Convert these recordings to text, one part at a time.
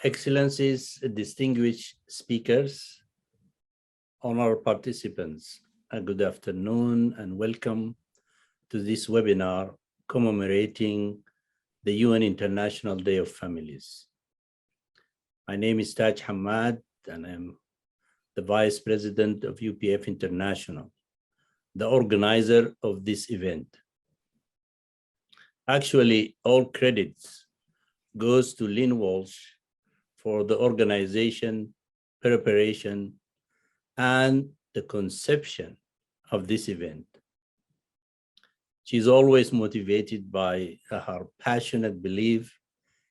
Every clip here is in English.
Excellencies, distinguished speakers, honored participants, good afternoon and welcome to this webinar commemorating the UN International Day of Families. My name is Hamad and I'm the Vice President of UPF International, the organizer of this event. Actually, all credits goes to Lynn Walsh for the organization, preparation, and the conception of this event. She's always motivated by her passionate belief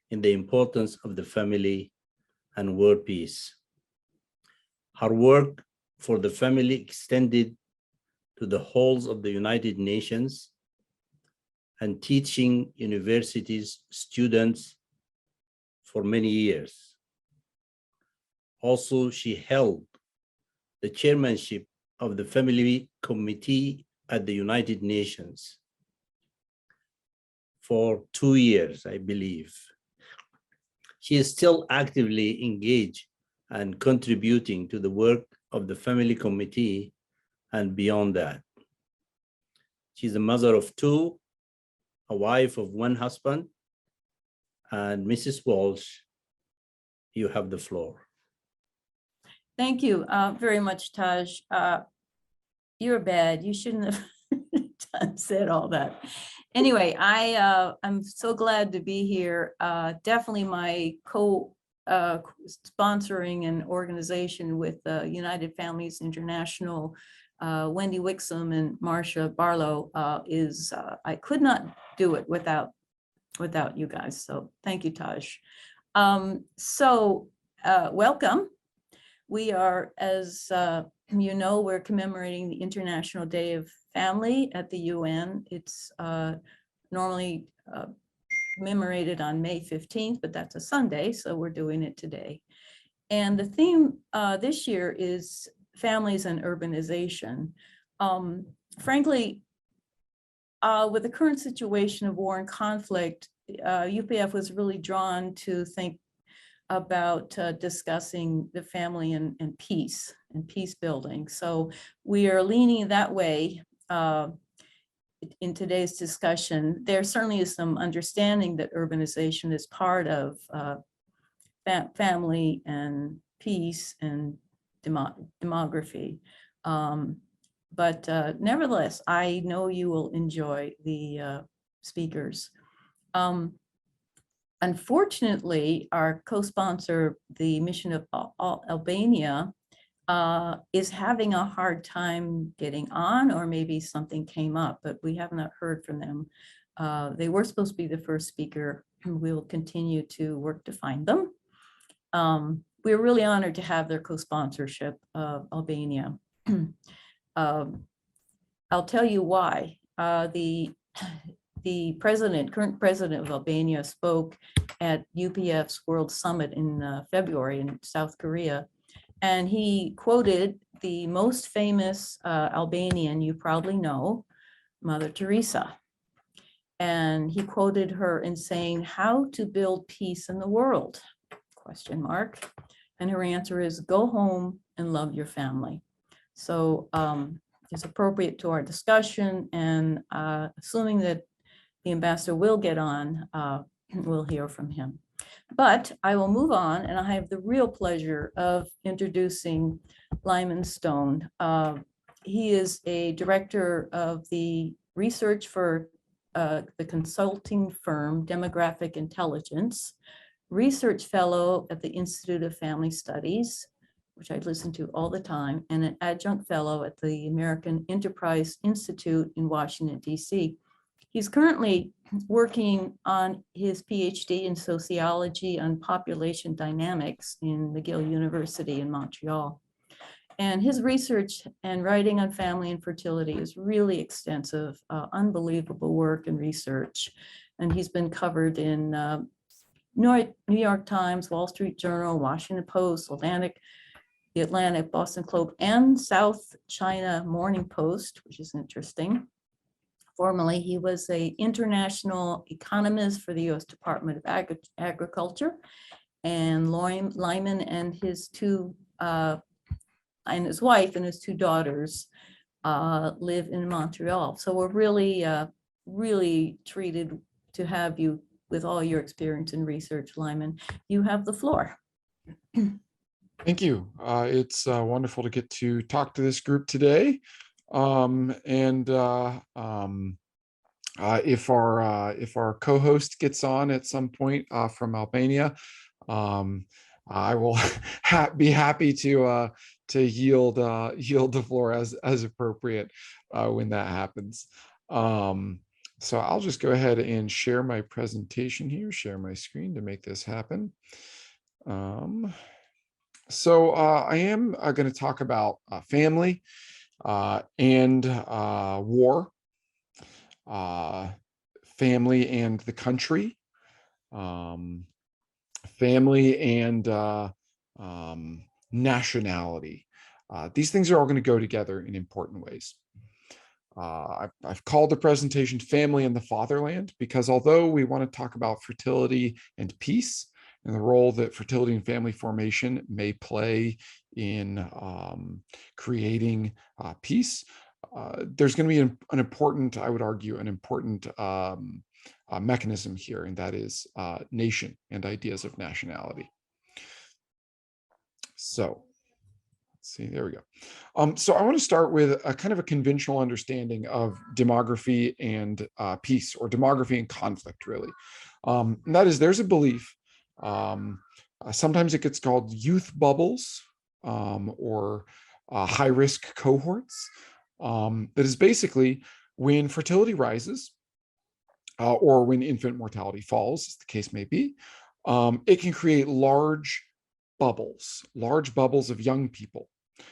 in the importance of the family and world peace. Her work for the family extended to the halls of the United Nations and teaching universities students for many years. Also, she held the chairmanship of the Family Committee at the United Nations for 2 years, I believe. She is still actively engaged and contributing to the work of the Family Committee and beyond that. She's a mother of 2, a wife of 1 husband, and Mrs. Walsh, you have the floor. Thank you very much, Taj. You're bad. You shouldn't have said all that. Anyway, I'm so glad to be here. Definitely my co-sponsoring and organization with United Families International, Wendy Wixom and Marcia Barlow is, I could not do it without you guys. So thank you, Taj. Welcome. We are, as you know, we're commemorating the International Day of Family at the UN. It's normally commemorated on May 15th, but that's a Sunday, so we're doing it today. And the theme this year is families and urbanization. Frankly, with the current situation of war and conflict, UPF was really drawn to think about discussing the family and peace building. So we are leaning that way in today's discussion. There certainly is some understanding that urbanization is part of family and peace and demography. But nevertheless, I know you will enjoy the speakers. Unfortunately, our co-sponsor, the Mission of Albania, is having a hard time getting on, or maybe something came up, but we have not heard from them. They were supposed to be the first speaker. We'll continue to work to find them. We're really honored to have their co-sponsorship of Albania. I'll tell you why. The current president of Albania spoke at UPF's World Summit in February in South Korea. And he quoted the most famous Albanian you probably know, Mother Teresa. And he quoted her in saying, "How to build peace in the world?" ? And her answer is, "Go home and love your family." So it's appropriate to our discussion, and assuming that the ambassador will get on, we'll hear from him. But I will move on, and I have the real pleasure of introducing Lyman Stone. He is a director of the research for the consulting firm Demographic Intelligence, research fellow at the Institute of Family Studies, which I listen to all the time, and an adjunct fellow at the American Enterprise Institute in Washington, D.C. He's currently working on his PhD in sociology on population dynamics in McGill University in Montreal. And his research and writing on family and fertility is really extensive, unbelievable work and research. And he's been covered in New York Times, Wall Street Journal, Washington Post, The Atlantic, Boston Globe, and South China Morning Post, which is interesting. Formerly, he was an international economist for the U.S. Department of Agriculture and Lyman and his and his wife and his two daughters live in Montreal. So we're really, really treated to have you with all your experience in research, Lyman. You have the floor. Thank you. It's wonderful to get to talk to this group today. If our co-host gets on at some point from Albania, I will be happy to yield the floor as appropriate when that happens. So I'll just go ahead and share my presentation here, share my screen to make this happen. So I am going to talk about family and war, family and the country, family and nationality. These things are all going to go together in important ways. I've called the presentation Family and the Fatherland because although we want to talk about fertility and peace and the role that fertility and family formation may play in creating peace, there's going to be an important, I would argue, an important mechanism here, and that is nation and ideas of nationality. So let's see, there we go. So I want to start with a kind of a conventional understanding of demography and peace, or demography and conflict, really. And that is, there's a belief, sometimes it gets called youth bubbles or high-risk cohorts, that is basically when fertility rises or when infant mortality falls, as the case may be, it can create large bubbles of young people.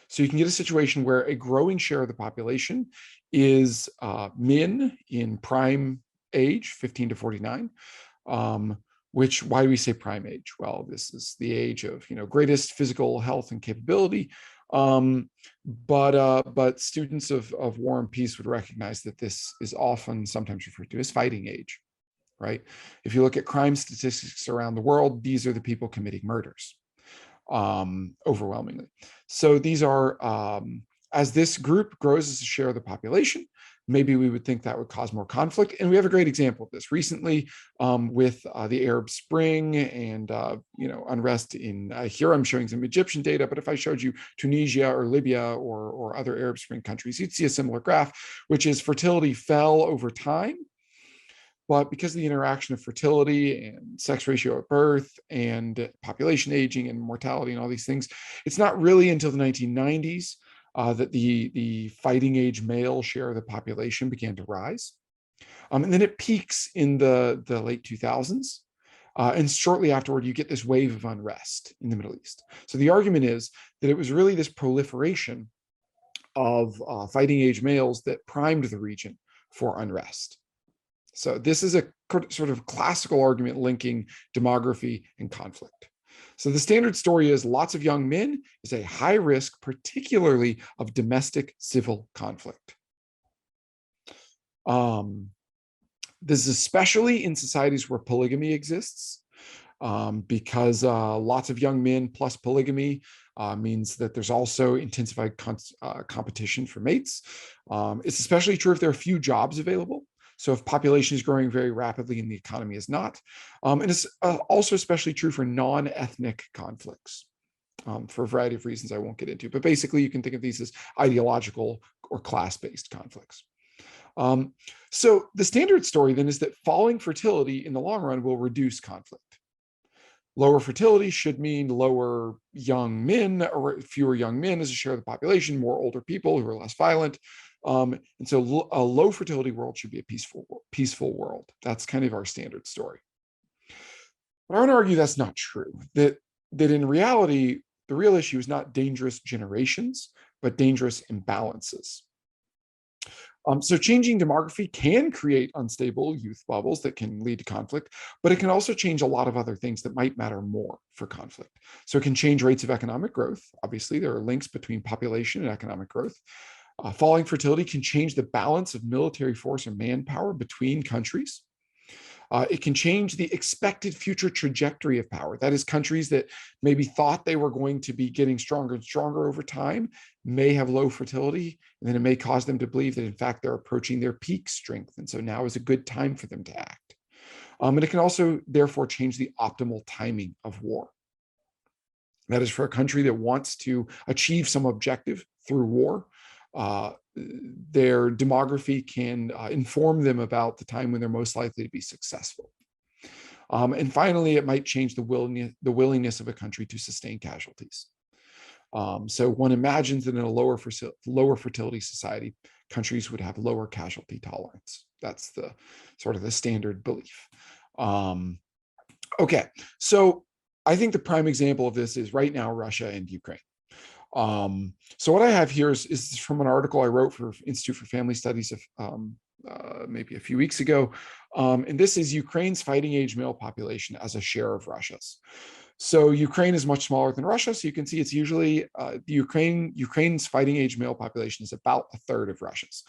So you can get a situation where a growing share of the population is men in prime age, 15 to 49, which, why do we say prime age? Well, this is the age of, greatest physical health and capability. But students of war and peace would recognize that this is often sometimes referred to as fighting age, right? If you look at crime statistics around the world, these are the people committing murders, overwhelmingly. So these are, as this group grows as a share of the population, maybe we would think that would cause more conflict. And we have a great example of this recently with the Arab Spring and unrest in here. I'm showing some Egyptian data, but if I showed you Tunisia or Libya or other Arab Spring countries, you'd see a similar graph, which is fertility fell over time. But because of the interaction of fertility and sex ratio at birth and population aging and mortality and all these things, it's not really until the 1990s that the fighting age male share of the population began to rise. And then it peaks in the late 2000s. And shortly afterward, you get this wave of unrest in the Middle East. So the argument is that it was really this proliferation of fighting age males that primed the region for unrest. So this is a sort of classical argument linking demography and conflict. So the standard story is lots of young men is a high risk, particularly of domestic civil conflict. This is especially in societies where polygamy exists, because lots of young men plus polygamy means that there's also intensified competition for mates. It's especially true if there are few jobs available. So if population is growing very rapidly and the economy is not. And it's also especially true for non-ethnic conflicts for a variety of reasons I won't get into. But basically, you can think of these as ideological or class-based conflicts. So the standard story then is that falling fertility in the long run will reduce conflict. Lower fertility should mean lower young men, or fewer young men as a share of the population, more older people who are less violent. And so a low fertility world should be a peaceful world. That's kind of our standard story. But I want to argue that's not true, that in reality, the real issue is not dangerous generations, but dangerous imbalances. So changing demography can create unstable youth bubbles that can lead to conflict, but it can also change a lot of other things that might matter more for conflict. So it can change rates of economic growth. Obviously, there are links between population and economic growth. Falling fertility can change the balance of military force and manpower between countries. It can change the expected future trajectory of power. That is, countries that maybe thought they were going to be getting stronger and stronger over time may have low fertility, and then it may cause them to believe that in fact they're approaching their peak strength, and so now is a good time for them to act. And it can also therefore change the optimal timing of war. That is, for a country that wants to achieve some objective through war, their demography can inform them about the time when they're most likely to be successful. And finally, it might change the willingness of a country to sustain casualties. So one imagines that in a lower fertility society, countries would have lower casualty tolerance. That's the sort of the standard belief. Okay, so I think the prime example of this is right now Russia and Ukraine. So what I have here is from an article I wrote for Institute for Family Studies maybe a few weeks ago. And this is Ukraine's fighting age male population as a share of Russia's. So Ukraine is much smaller than Russia. So you can see it's usually Ukraine's fighting age male population is about a third of Russia's.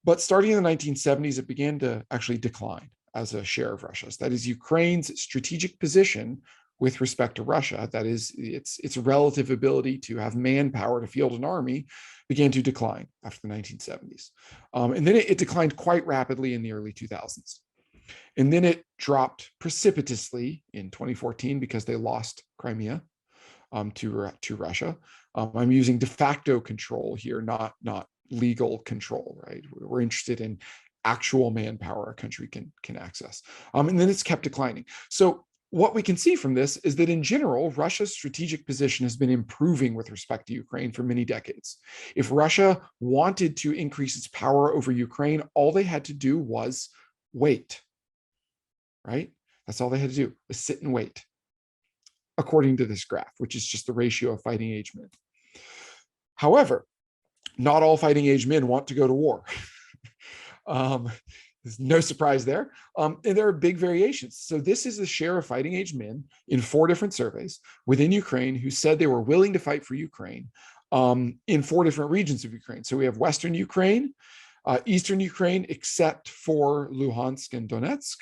But starting in the 1970s, it began to actually decline as a share of Russia's. That is, Ukraine's strategic position with respect to Russia, that is, its relative ability to have manpower to field an army, began to decline after the 1970s. And then it declined quite rapidly in the early 2000s. And then it dropped precipitously in 2014 because they lost Crimea to Russia. I'm using de facto control here, not legal control, right? We're interested in actual manpower a country can access. And then it's kept declining. So what we can see from this is that in general, Russia's strategic position has been improving with respect to Ukraine for many decades. If Russia wanted to increase its power over Ukraine, all they had to do was wait, right? That's all they had to do, was sit and wait, according to this graph, which is just the ratio of fighting age men. However, not all fighting age men want to go to war. There's no surprise there. And there are big variations. So this is the share of fighting age men in 4 different surveys within Ukraine who said they were willing to fight for Ukraine in 4 different regions of Ukraine. So we have Western Ukraine, Eastern Ukraine, except for Luhansk and Donetsk.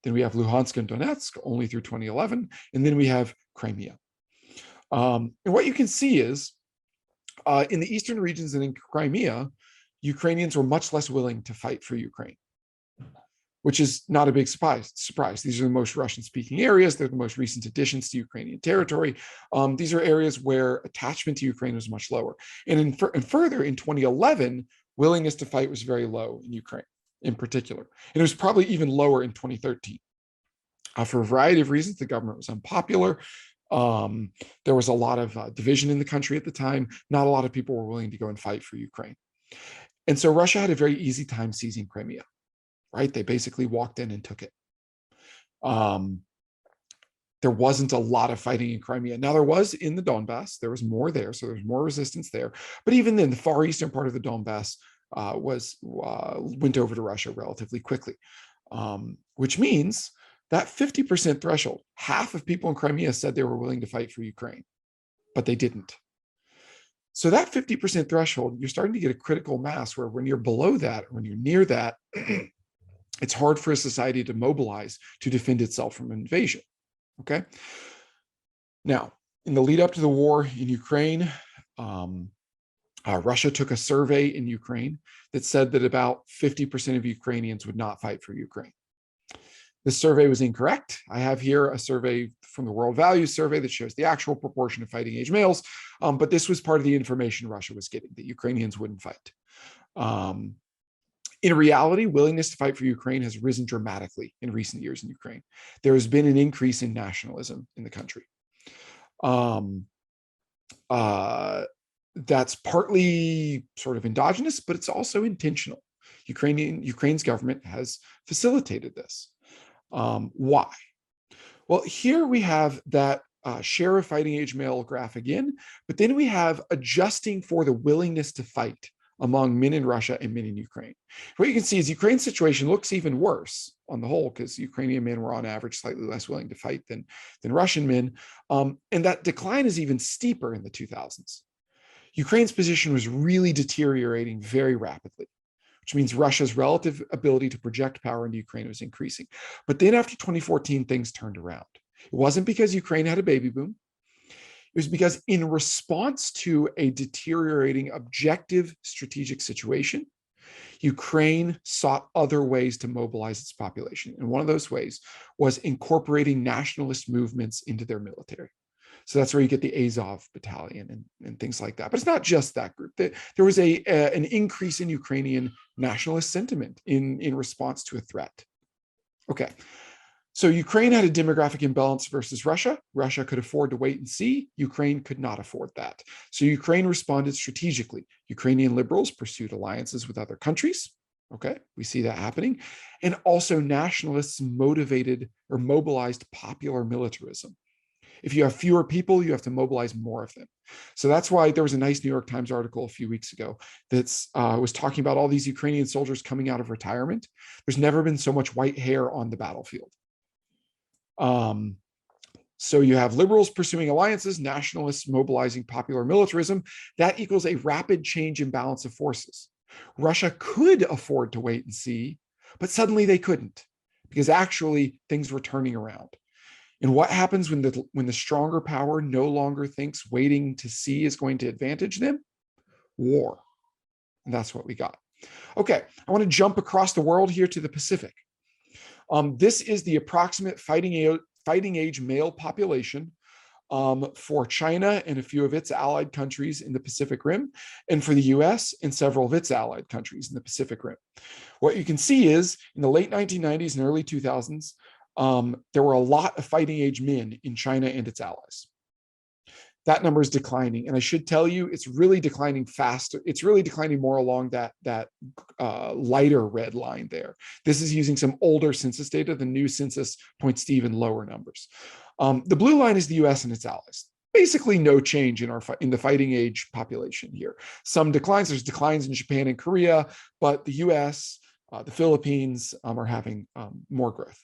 Then we have Luhansk and Donetsk only through 2011. And then we have Crimea. And what you can see is in the Eastern regions and in Crimea, Ukrainians were much less willing to fight for Ukraine, which is not a big surprise. These are the most Russian-speaking areas. They're the most recent additions to Ukrainian territory. These are areas where attachment to Ukraine was much lower. And further, in 2011, willingness to fight was very low in Ukraine in particular. And it was probably even lower in 2013. For a variety of reasons, the government was unpopular. There was a lot of division in the country at the time. Not a lot of people were willing to go and fight for Ukraine. And so Russia had a very easy time seizing Crimea. Right? They basically walked in and took it. There wasn't a lot of fighting in Crimea. Now there was in the Donbass, there was more there, so there's more resistance there. But even then, the far eastern part of the Donbass went over to Russia relatively quickly, which means that 50% threshold, half of people in Crimea said they were willing to fight for Ukraine, but they didn't. So that 50% threshold, you're starting to get a critical mass where when you're below that, or when you're near that, it's hard for a society to mobilize to defend itself from invasion, okay? Now, in the lead up to the war in Ukraine, Russia took a survey in Ukraine that said that about 50% of Ukrainians would not fight for Ukraine. This survey was incorrect. I have here a survey from the World Values Survey that shows the actual proportion of fighting age males, but this was part of the information Russia was getting, that Ukrainians wouldn't fight. In reality, willingness to fight for Ukraine has risen dramatically in recent years in Ukraine. There has been an increase in nationalism in the country. That's partly sort of endogenous, but it's also intentional. Ukraine's government has facilitated this. Why? Well, here we have that share of fighting age male graph again, but then we have adjusting for the willingness to fight among men in Russia and men in Ukraine. What you can see is Ukraine's situation looks even worse on the whole, because Ukrainian men were on average slightly less willing to fight than Russian men. And that decline is even steeper in the 2000s. Ukraine's position was really deteriorating very rapidly, which means Russia's relative ability to project power into Ukraine was increasing. But then after 2014, things turned around. It wasn't because Ukraine had a baby boom. It was because in response to a deteriorating objective strategic situation, Ukraine sought other ways to mobilize its population. And one of those ways was incorporating nationalist movements into their military. So that's where you get the Azov battalion and things like that. But it's not just that group. There was an increase in Ukrainian nationalist sentiment in response to a threat. Okay, so Ukraine had a demographic imbalance versus Russia. Russia could afford to wait and see. Ukraine could not afford that. So Ukraine responded strategically. Ukrainian liberals pursued alliances with other countries. Okay, we see that happening. And also nationalists motivated or mobilized popular militarism. If you have fewer people, you have to mobilize more of them. So that's why there was a nice New York Times article a few weeks ago that was talking about all these Ukrainian soldiers coming out of retirement. There's never been so much white hair on the battlefield. So you have liberals pursuing alliances, nationalists mobilizing popular militarism. That equals a rapid change in balance of forces. Russia could afford to wait and see, but suddenly they couldn't, because actually things were turning around. And what happens when the stronger power no longer thinks waiting to see is going to advantage them? War. And that's what we got. Okay, I want to jump across the world here to the Pacific. This is the approximate fighting age male population for China and a few of its allied countries in the Pacific Rim, and for the US and several of its allied countries in the Pacific Rim. What you can see is in the late 1990s and early 2000s, there were a lot of fighting age men in China and its allies. That number is declining. And I should tell you, it's really declining faster. It's really declining more along that lighter red line there. This is using some older census data. The new census points to even lower numbers. The blue line is the US and its allies. Basically no change in the fighting age population here. Some declines, there's declines in Japan and Korea, but the US, the Philippines are having more growth.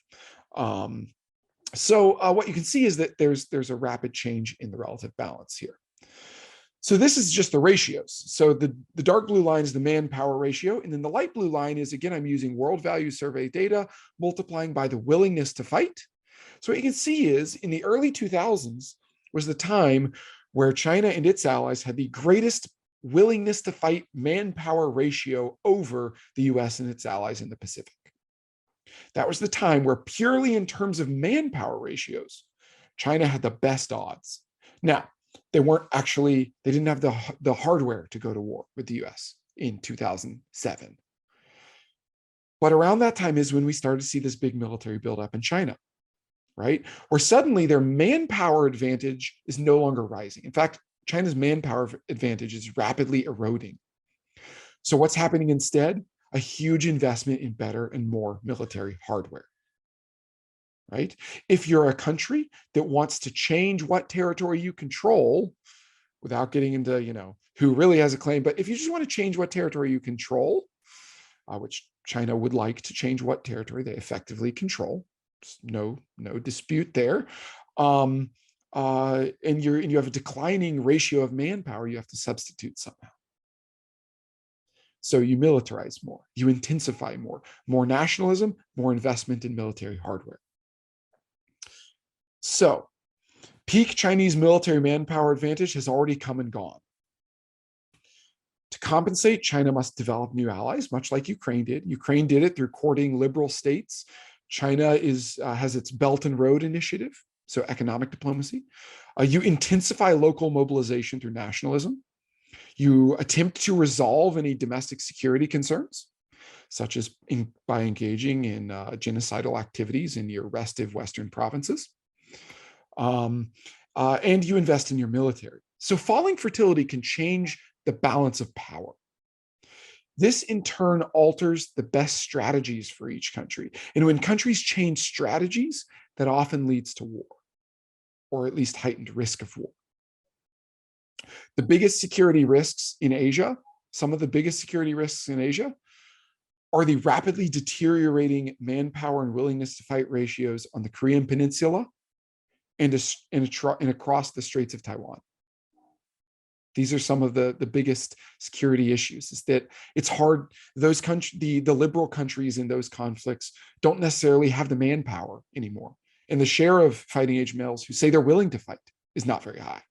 So what you can see is that there's a rapid change in the relative balance here. So this is just the ratios. So the dark blue line is the manpower ratio, and then the light blue line is, again, I'm using World Value Survey data, multiplying by the willingness to fight. So what you can see is in the early 2000s was the time where China and its allies had the greatest willingness to fight manpower ratio over the US and its allies in the Pacific. That was the time where purely in terms of manpower ratios, China had the best odds. Now, they didn't have the hardware to go to war with the US in 2007. But around that time is when we started to see this big military buildup in China, right? Where suddenly their manpower advantage is no longer rising. In fact, China's manpower advantage is rapidly eroding. So what's happening instead? A huge investment in better and more military hardware, right? If you're a country that wants to change what territory you control, without getting into, who really has a claim, but if you just want to change what territory you control, which China would like to change what territory they effectively control, no dispute there, and you have a declining ratio of manpower, you have to substitute somehow. So you militarize more, you intensify more nationalism, more investment in military hardware. So peak Chinese military manpower advantage has already come and gone. To compensate, China must develop new allies, much like Ukraine did. Ukraine did it through courting liberal states. China has its Belt and Road Initiative, so economic diplomacy. You intensify local mobilization through nationalism. You attempt to resolve any domestic security concerns, such as by engaging in genocidal activities in your restive Western provinces. And you invest in your military. So falling fertility can change the balance of power. This in turn alters the best strategies for each country. And when countries change strategies, that often leads to war, or at least heightened risk of war. The biggest security risks in Asia, some of the biggest security risks in Asia, are the rapidly deteriorating manpower and willingness to fight ratios on the Korean Peninsula and across the Straits of Taiwan. These are some of the biggest security issues, is that it's hard. Those the liberal countries in those conflicts don't necessarily have the manpower anymore. And the share of fighting age males who say they're willing to fight is not very high.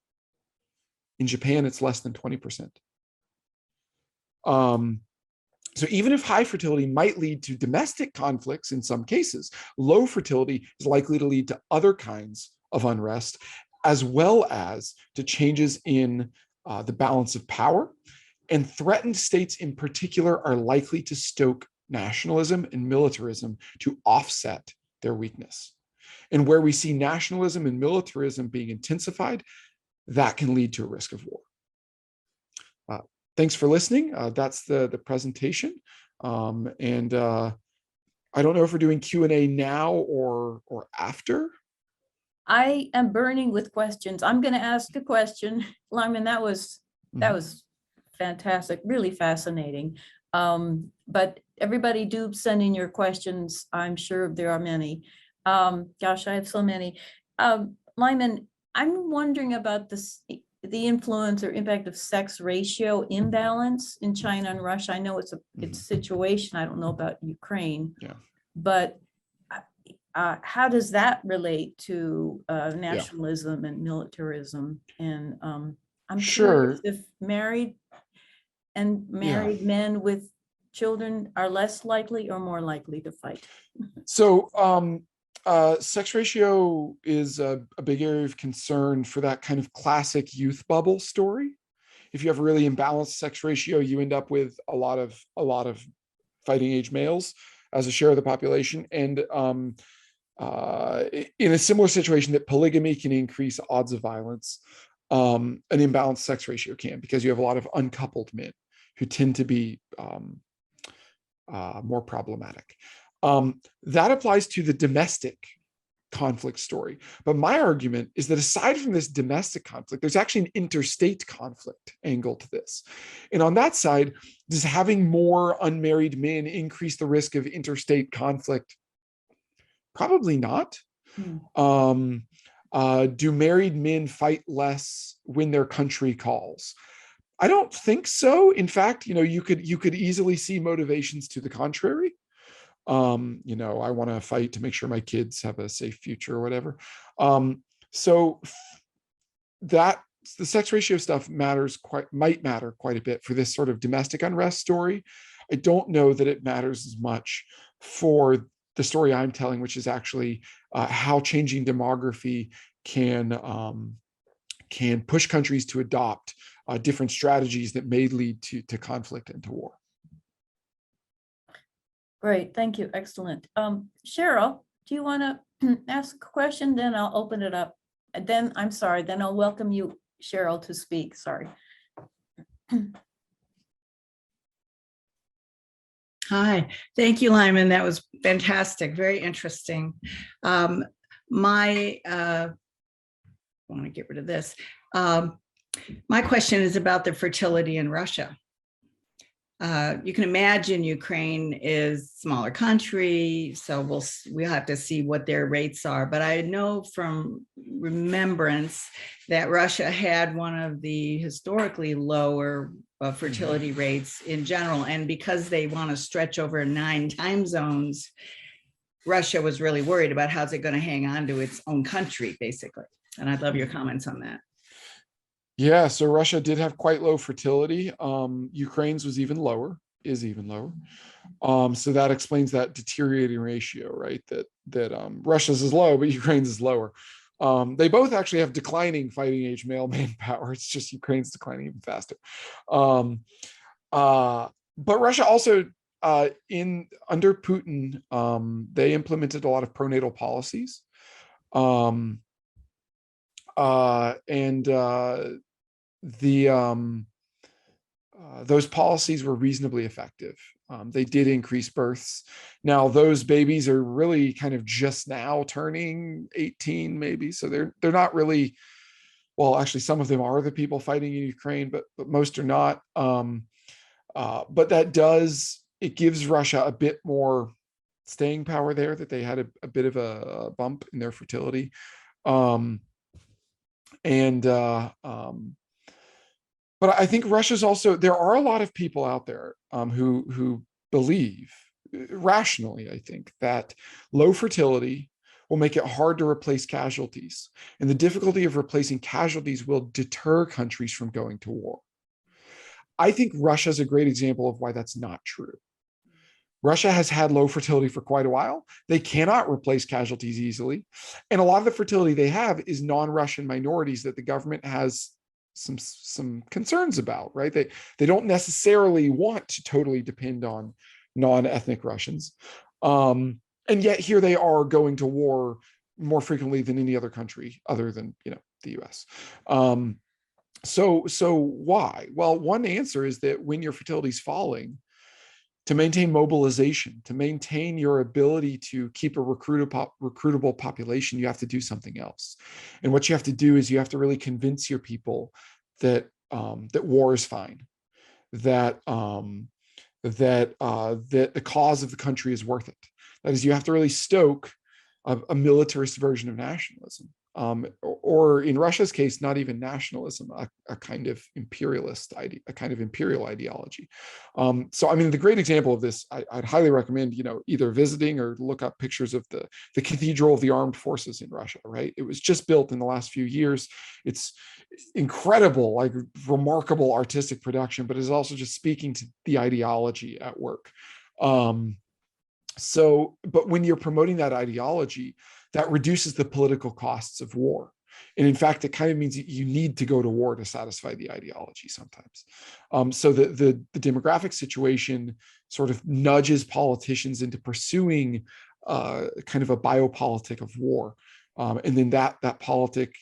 In Japan, it's less than 20%. So even if high fertility might lead to domestic conflicts in some cases, low fertility is likely to lead to other kinds of unrest, as well as to changes in the balance of power. And threatened states in particular are likely to stoke nationalism and militarism to offset their weakness. And where we see nationalism and militarism being intensified, that can lead to a risk of war. Thanks for listening. That's the presentation. And I don't know if we're doing Q&A now or after. I am burning with questions. I'm going to ask a question. Lyman, that was fantastic, really fascinating. But everybody do send in your questions. I'm sure there are many. Gosh, I have so many. Lyman, I'm wondering about the influence or impact of sex ratio imbalance in China and Russia. I know it's a situation. I don't know about Ukraine, but how does that relate to nationalism and militarism? And I'm curious if married men with children are less likely or more likely to fight. So sex ratio is a big area of concern for that kind of classic youth bubble story. If you have a really imbalanced sex ratio, you end up with a lot of fighting age males as a share of the population. And in a similar situation that polygamy can increase odds of violence, an imbalanced sex ratio can, because you have a lot of uncoupled men who tend to be more problematic. That applies to the domestic conflict story. But my argument is that aside from this domestic conflict, there's actually an interstate conflict angle to this. And on that side, does having more unmarried men increase the risk of interstate conflict? Probably not. Do married men fight less when their country calls? I don't think so. In fact, you could easily see motivations to the contrary. I want to fight to make sure my kids have a safe future or whatever. So that the sex ratio stuff might matter quite a bit for this sort of domestic unrest story. I don't know that it matters as much for the story I'm telling, which is actually how changing demography can push countries to adopt different strategies that may lead to conflict and to war. Great, thank you, excellent. Cheryl, do you want to ask a question? Then I'll open it up. And then, I'm sorry, then I'll welcome you, Cheryl, to speak, sorry. Hi, thank you, Lyman. That was fantastic, very interesting. I want to get rid of this. My question is about the fertility in Russia. You can imagine Ukraine is a smaller country, so we'll have to see what their rates are. But I know from remembrance that Russia had one of the historically lower fertility rates in general. And because they want to stretch over 9 time zones, Russia was really worried about how's it going to hang on to its own country, basically. And I'd love your comments on that. Yeah, so Russia did have quite low fertility. Ukraine's was even lower, so that explains that deteriorating ratio, right? That Russia's is low, but Ukraine's is lower. They both actually have declining fighting age male manpower. It's just Ukraine's declining even faster. But Russia also, under Putin, they implemented a lot of pronatal policies. Those policies were reasonably effective. They did increase births. Now those babies are really kind of just now turning 18, maybe. So they're not really, well, actually some of them are the people fighting in Ukraine, but most are not. But it gives Russia a bit more staying power there, that they had a bit of a bump in their fertility. But I think Russia's also, there are a lot of people out there who believe rationally, I think, that low fertility will make it hard to replace casualties. And the difficulty of replacing casualties will deter countries from going to war. I think Russia is a great example of why that's not true. Russia has had low fertility for quite a while. They cannot replace casualties easily. And a lot of the fertility they have is non-Russian minorities that the government has some concerns about, right? They don't necessarily want to totally depend on non-ethnic Russians. And yet here they are going to war more frequently than any other country other than, the US. So why? Well, one answer is that when your fertility is falling, to maintain mobilization, to maintain your ability to keep a recruitable population, you have to do something else. And what you have to do is you have to really convince your people that that war is fine, that the cause of the country is worth it. That is, you have to really stoke a militarist version of nationalism. Or in Russia's case, not even nationalism, a kind of imperialist idea, a kind of imperial ideology. So, I mean, the great example of this, I'd highly recommend, either visiting or look up pictures of the Cathedral of the Armed Forces in Russia, right? It was just built in the last few years. It's incredible, like remarkable artistic production, but is also just speaking to the ideology at work. But when you're promoting that ideology, that reduces the political costs of war. And in fact, it kind of means that you need to go to war to satisfy the ideology sometimes. So the demographic situation sort of nudges politicians into pursuing kind of a biopolitic of war. And then that politic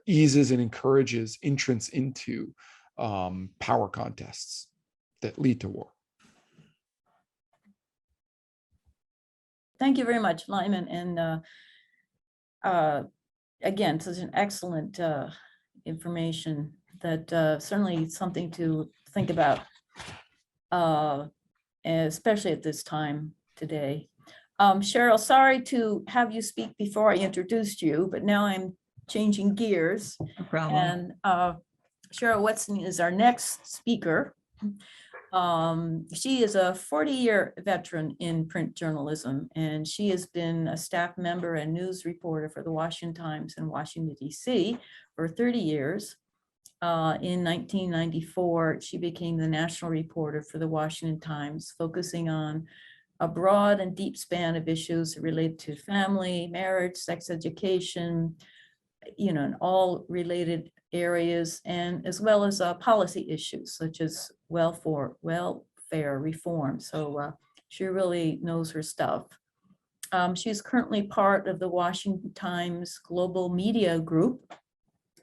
eases and encourages entrance into power contests that lead to war. Thank you very much, Lyman. And again, such an excellent information that certainly something to think about, especially at this time today. Cheryl, sorry to have you speak before I introduced you, but now I'm changing gears. No problem. And Cheryl Wixom is our next speaker. She is a 40-year veteran in print journalism, and she has been a staff member and news reporter for the Washington Times in Washington, D.C. for 30 years. In 1994, she became the national reporter for the Washington Times, focusing on a broad and deep span of issues related to family, marriage, sex education, and all related areas, and as well as policy issues such as welfare reform. So she really knows her stuff. She's currently part of the Washington Times Global Media Group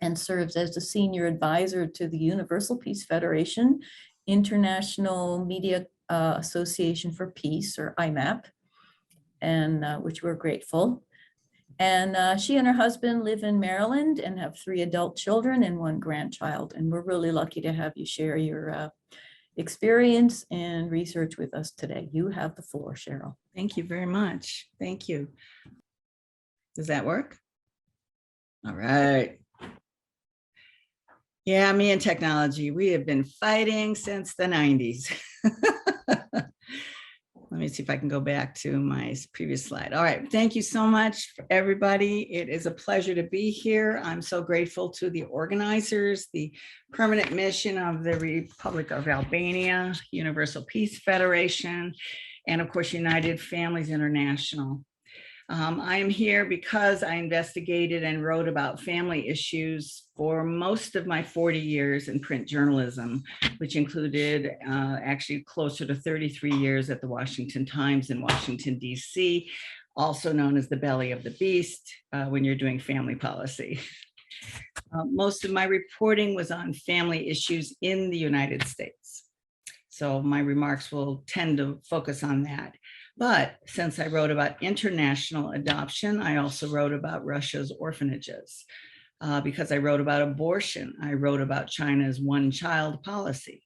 and serves as the senior advisor to the Universal Peace Federation, International Media Association for Peace, or IMAP, and which we're grateful. And she and her husband live in Maryland and have 3 adult children and 1 grandchild. And we're really lucky to have you share your experience and research with us today. You have the floor, Cheryl. Thank you very much. Thank you. Does that work? All right. Yeah, me and technology, we have been fighting since the 90s. Let me see if I can go back to my previous slide. All right, thank you so much, everybody. It is a pleasure to be here. I'm so grateful to the organizers, the permanent mission of the Republic of Albania, Universal Peace Federation, and of course, United Families International. I am here because I investigated and wrote about family issues for most of my 40 years in print journalism, which included actually closer to 33 years at the Washington Times in Washington, D.C., also known as the belly of the beast when you're doing family policy. Most of my reporting was on family issues in the United States. So my remarks will tend to focus on that. But since I wrote about international adoption, I also wrote about Russia's orphanages. Because I wrote about abortion, I wrote about China's one-child policy.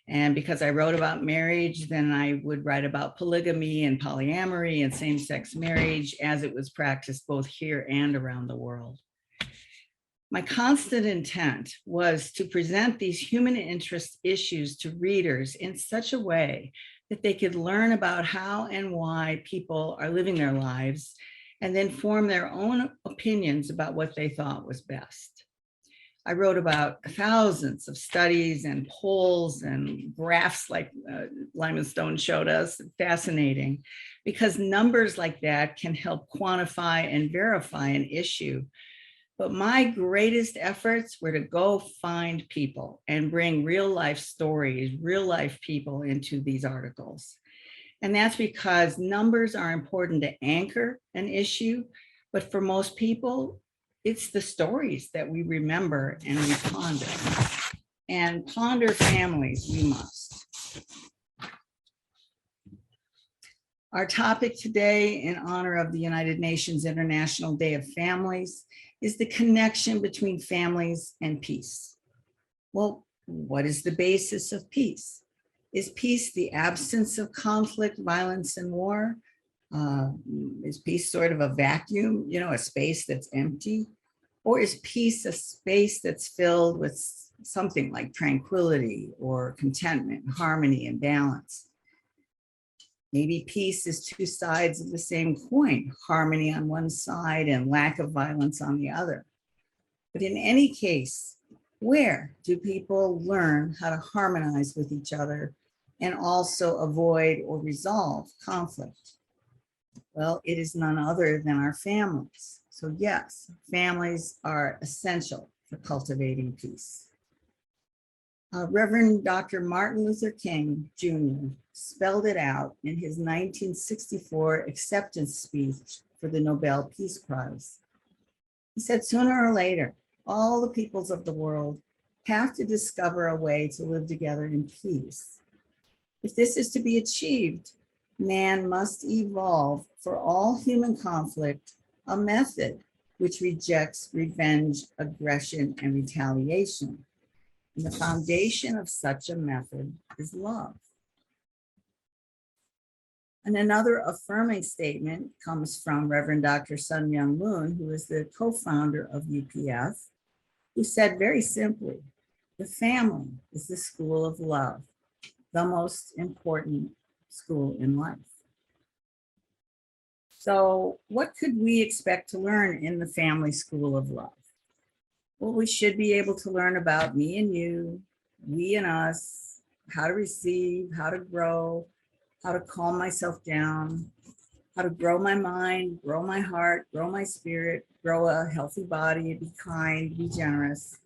And because I wrote about marriage, then I would write about polygamy and polyamory and same-sex marriage as it was practiced both here and around the world. My constant intent was to present these human interest issues to readers in such a way that they could learn about how and why people are living their lives and then form their own opinions about what they thought was best. I wrote about thousands of studies and polls and graphs like Lyman Stone showed us, fascinating, because numbers like that can help quantify and verify an issue. But my greatest efforts were to go find people and bring real life stories, real life people into these articles. And that's because numbers are important to anchor an issue, but for most people, it's the stories that we remember and we ponder. And ponder families we must. Our topic today, in honor of the United Nations International Day of Families, is the connection between families and peace. Well, what is the basis of peace? Is peace the absence of conflict, violence, and war? Is peace sort of a vacuum, you know, a space that's empty? Or is peace a space that's filled with something like tranquility or contentment, harmony, and balance? Maybe peace is two sides of the same coin, harmony on one side and lack of violence on the other. But in any case, where do people learn how to harmonize with each other and also avoid or resolve conflict? Well, it is none other than our families. So yes, families are essential for cultivating peace. Reverend Dr. Martin Luther King Jr. spelled it out in his 1964 acceptance speech for the Nobel Peace Prize. He said, sooner or later, all the peoples of the world have to discover a way to live together in peace. If this is to be achieved, man must evolve for all human conflict a method which rejects revenge, aggression, and retaliation. And the foundation of such a method is love. And another affirming statement comes from Reverend Dr. Sun Myung Moon, who is the co-founder of UPF, who said very simply, the family is the school of love, the most important school in life. So what could we expect to learn in the family school of love? Well, we should be able to learn about me and you, we and us, how to receive, how to grow, how to calm myself down, how to grow my mind, grow my heart, grow my spirit, grow a healthy body, be kind, be generous.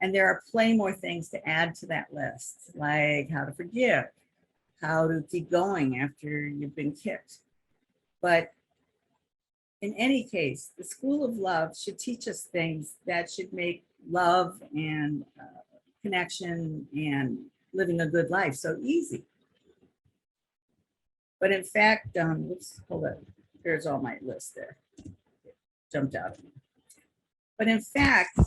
And there are plenty more things to add to that list, like how to forgive, how to keep going after you've been kicked. But in any case, the school of love should teach us things that should make love and connection and living a good life so easy. But in fact, oops, hold on, there's all my list there, jumped out at me. But in fact,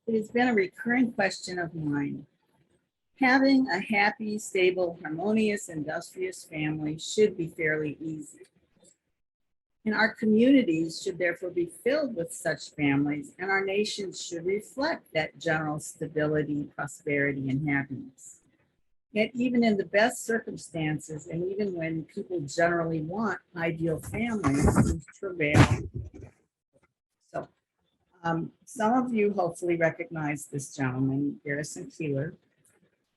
it has been a recurring question of mine. Having a happy, stable, harmonious, industrious family should be fairly easy. And our communities should therefore be filled with such families, and our nations should reflect that general stability, prosperity, and happiness. Yet even in the best circumstances, and even when people generally want ideal families, we travail. So some of you hopefully recognize this gentleman, Garrison Keillor.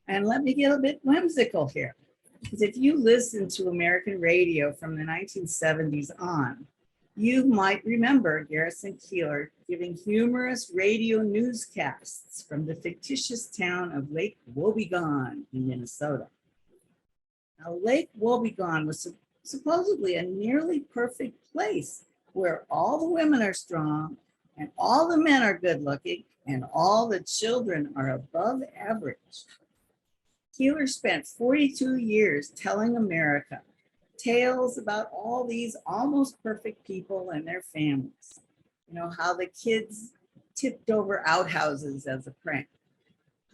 And let me get a bit whimsical here. Because if you listen to American radio from the 1970s on, you might remember Garrison Keillor giving humorous radio newscasts from the fictitious town of Lake Wobegon in Minnesota. Now, Lake Wobegon was supposedly a nearly perfect place where all the women are strong and all the men are good looking and all the children are above average. Keillor spent 42 years telling America tales about all these almost perfect people and their families. You know, how the kids tipped over outhouses as a prank,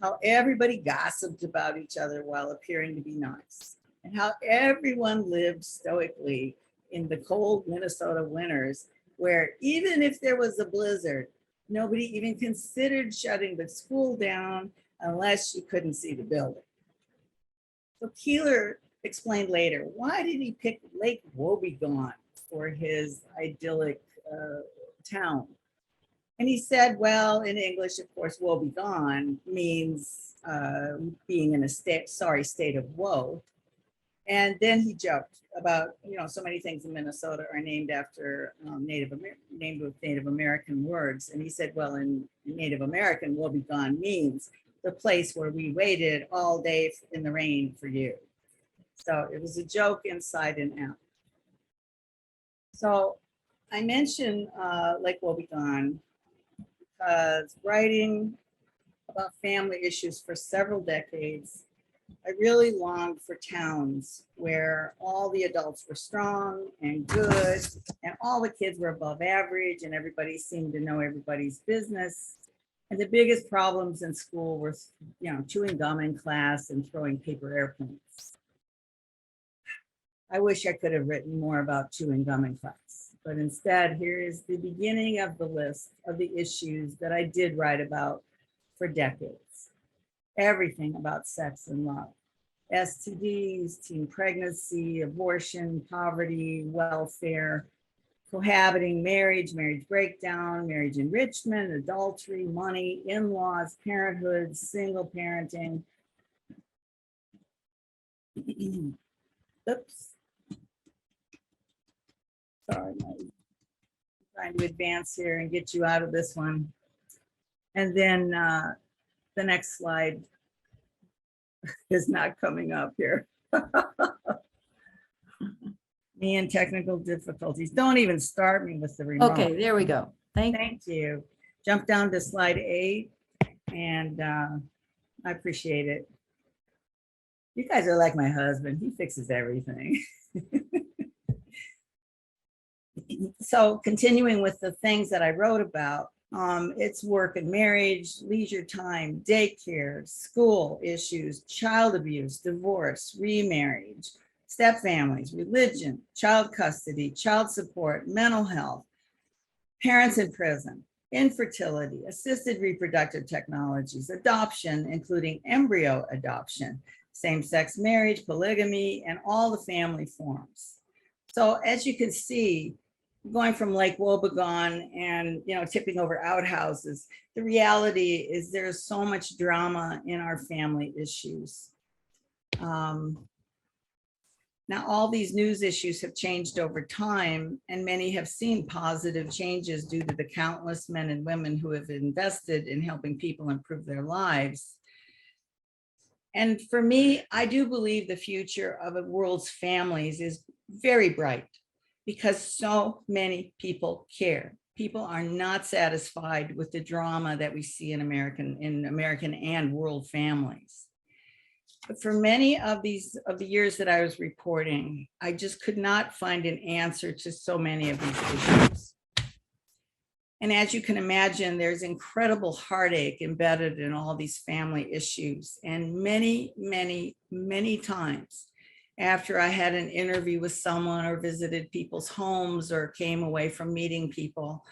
how everybody gossiped about each other while appearing to be nice, and how everyone lived stoically in the cold Minnesota winters, where even if there was a blizzard, Nobody even considered shutting the school down unless you couldn't see the building. So Keeler explained later, why did he pick Lake Wobegon for his idyllic town? And he said, well, in English, of course, Wobegon means being in a sorry state of woe. And then he joked about, so many things in Minnesota are named after named with Native American words. And he said, well, in Native American, Wobegon means the place where we waited all day in the rain for you. So it was a joke inside and out. So I mentioned Lake Wobegon because writing about family issues for several decades, I really longed for towns where all the adults were strong and good and all the kids were above average and everybody seemed to know everybody's business. And the biggest problems in school were, chewing gum in class and throwing paper airplanes. I wish I could have written more about chewing gum in class, but instead, here is the beginning of the list of the issues that I did write about for decades. Everything about sex and love, STDs, teen pregnancy, abortion, poverty, welfare, cohabiting, marriage breakdown, marriage enrichment, adultery, money, in-laws, parenthood, single parenting. Oops. Sorry, I'm trying to advance here and get you out of this one. And then the next slide is not coming up here. Me and technical difficulties. Don't even start me with the remote. Okay, there we go. Thank you. Jump down to slide 8, and I appreciate it. You guys are like my husband. He fixes everything. So continuing with the things that I wrote about, it's work and marriage, leisure time, daycare, school issues, child abuse, divorce, remarriage, step families, religion, child custody, child support, mental health, parents in prison, infertility, assisted reproductive technologies, adoption, including embryo adoption, same-sex marriage, polygamy, and all the family forms. So as you can see, going from Lake Wobegon and tipping over outhouses, the reality is there's so much drama in our family issues. Now, all these news issues have changed over time, and many have seen positive changes due to the countless men and women who have invested in helping people improve their lives. And for me, I do believe the future of the world's families is very bright because so many people care. People are not satisfied with the drama that we see in American and world families. But for many of the years that I was reporting, I just could not find an answer to so many of these issues. And as you can imagine, there's incredible heartache embedded in all these family issues. And many, many, many times after I had an interview with someone or visited people's homes or came away from meeting people,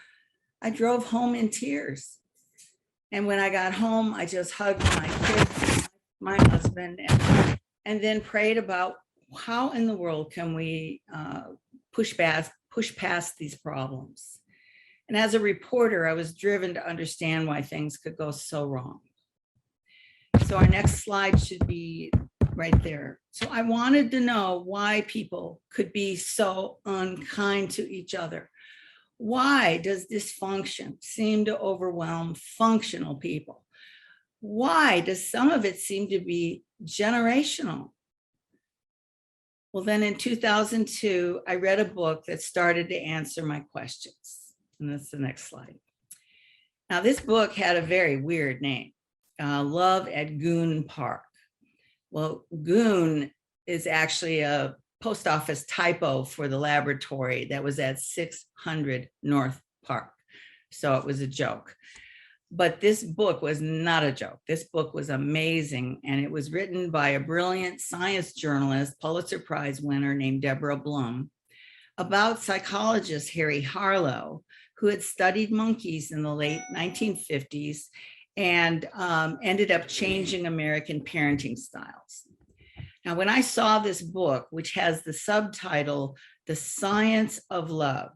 I drove home in tears. And when I got home, I just hugged my kids, my husband, and then prayed about how in the world can we push past these problems. And as a reporter, I was driven to understand why things could go so wrong. So our next slide should be right there. So I wanted to know why people could be so unkind to each other. Why does dysfunction seem to overwhelm functional people? Why does some of it seem to be generational? Well, then in 2002, I read a book that started to answer my questions. And that's the next slide. Now, this book had a very weird name, Love at Goon Park. Well, Goon is actually a post office typo for the laboratory that was at 600 North Park. So it was a joke. But this book was not a joke. This book was amazing. And it was written by a brilliant science journalist, Pulitzer Prize winner named Deborah Blum, about psychologist Harry Harlow, who had studied monkeys in the late 1950s and ended up changing American parenting styles. Now, when I saw this book, which has the subtitle, The Science of Love,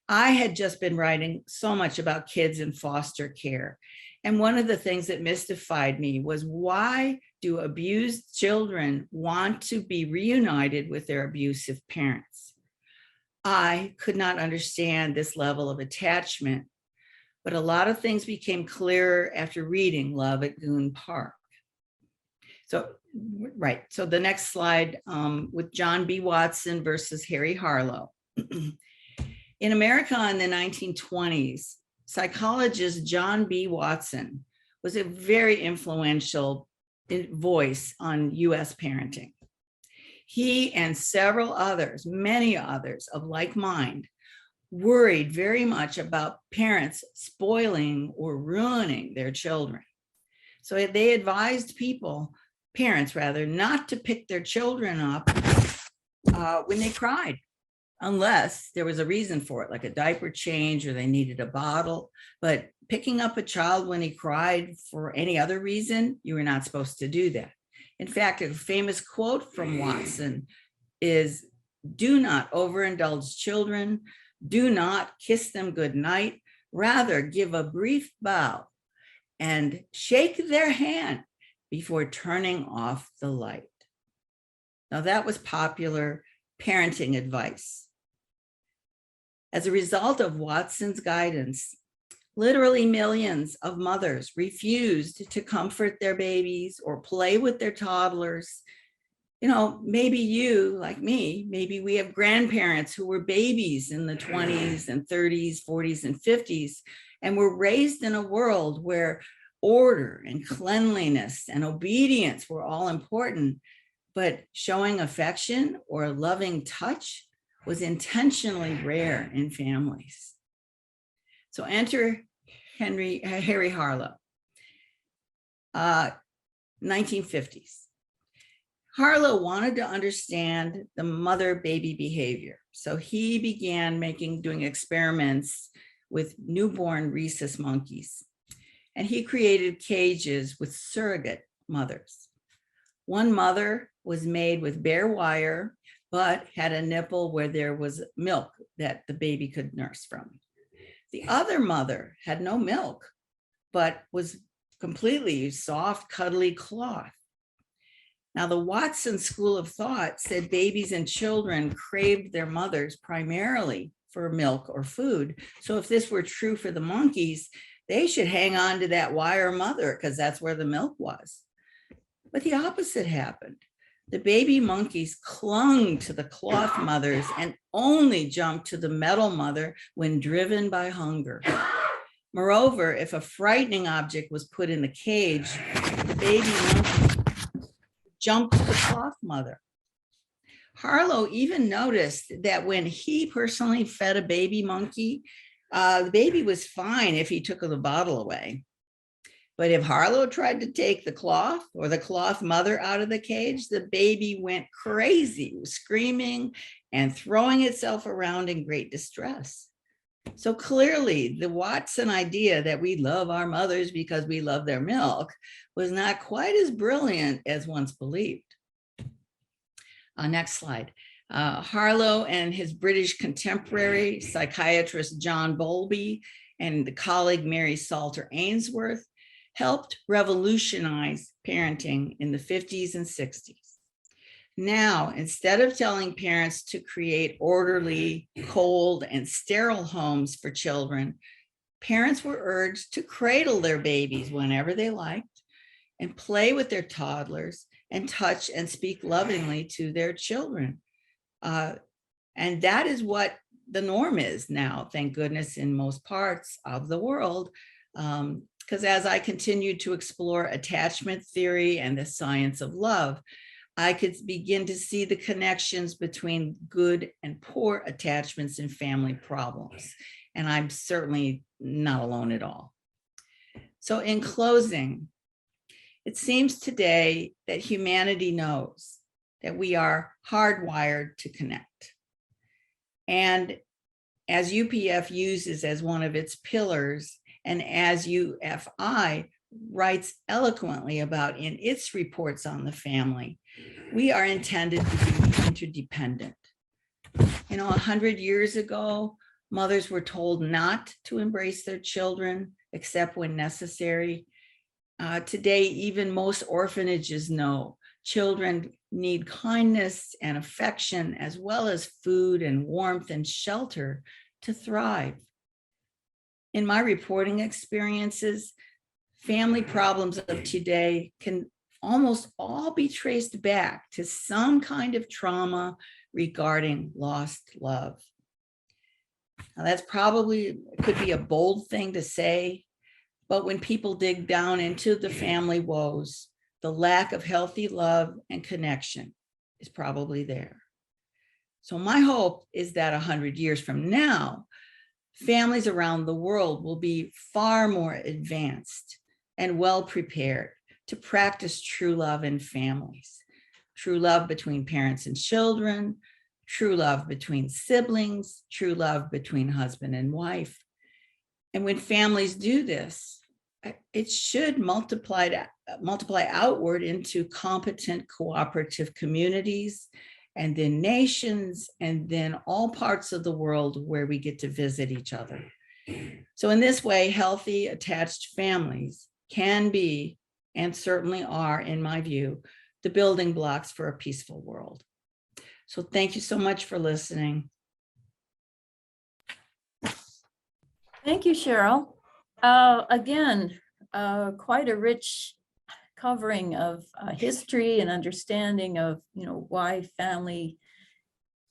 I had just been writing so much about kids in foster care. And one of the things that mystified me was, why do abused children want to be reunited with their abusive parents? I could not understand this level of attachment, but a lot of things became clearer after reading Love at Goon Park. So, right, so the next slide, with John B. Watson versus Harry Harlow. In America in the 1920s, psychologist John B. Watson was a very influential voice on US parenting. He and several others, many others of like mind, worried very much about parents spoiling or ruining their children. So they advised parents rather, not to pick their children up when they cried, unless there was a reason for it, like a diaper change or they needed a bottle. But picking up a child when he cried for any other reason, you were not supposed to do that. In fact, a famous quote from Watson is, "Do not overindulge children. Do not kiss them goodnight. Rather, give a brief bow and shake their hand before turning off the light." Now, that was popular parenting advice. As a result of Watson's guidance, literally millions of mothers refused to comfort their babies or play with their toddlers. You know, maybe you, like me, maybe we have grandparents who were babies in the 20s and 30s, 40s, and 50s, and were raised in a world where order and cleanliness and obedience were all important, but showing affection or loving touch was intentionally rare in families. So enter Harry Harlow, 1950s. Harlow wanted to understand the mother-baby behavior. So he began doing experiments with newborn rhesus monkeys. And he created cages with surrogate mothers. One mother was made with bare wire, but had a nipple where there was milk that the baby could nurse from. The other mother had no milk, but was completely soft, cuddly cloth. Now, the Watson school of thought said babies and children craved their mothers primarily for milk or food. So if this were true for the monkeys, they should hang on to that wire mother because that's where the milk was. But the opposite happened. The baby monkeys clung to the cloth mothers and only jumped to the metal mother when driven by hunger. Moreover, if a frightening object was put in the cage, the baby monkey jumped to the cloth mother. Harlow even noticed that when he personally fed a baby monkey, the baby was fine if he took the bottle away. But if Harlow tried to take the cloth or the cloth mother out of the cage, the baby went crazy, screaming and throwing itself around in great distress. So clearly, the Watson idea that we love our mothers because we love their milk was not quite as brilliant as once believed. Next slide. Harlow and his British contemporary, psychiatrist John Bowlby, and the colleague Mary Salter Ainsworth helped revolutionize parenting in the 50s and 60s. Now, instead of telling parents to create orderly, cold, and sterile homes for children, parents were urged to cradle their babies whenever they liked and play with their toddlers and touch and speak lovingly to their children. And that is what the norm is now, thank goodness, in most parts of the world. Because as I continued to explore attachment theory and the science of love, I could begin to see the connections between good and poor attachments in family problems. And I'm certainly not alone at all. So in closing, it seems today that humanity knows that we are hardwired to connect. And as UPF uses as one of its pillars, and as UFI writes eloquently about in its reports on the family, we are intended to be interdependent. 100 years ago, mothers were told not to embrace their children except when necessary. Today, even most orphanages know children need kindness and affection, as well as food and warmth and shelter to thrive. In my reporting experiences, family problems of today can almost all be traced back to some kind of trauma regarding lost love. Now, that's probably could be a bold thing to say, but when people dig down into the family woes, the lack of healthy love and connection is probably there. So my hope is that 100 years from now, families around the world will be far more advanced and well prepared to practice true love in families, true love between parents and children, true love between siblings, true love between husband and wife. And when families do this, it should multiply outward into competent cooperative communities, and then nations, and then all parts of the world where we get to visit each other. So in this way, healthy attached families can be, and certainly are, in my view, the building blocks for a peaceful world. So thank you so much for listening. Thank you, Cheryl. Again, quite a rich covering of history and understanding of, why family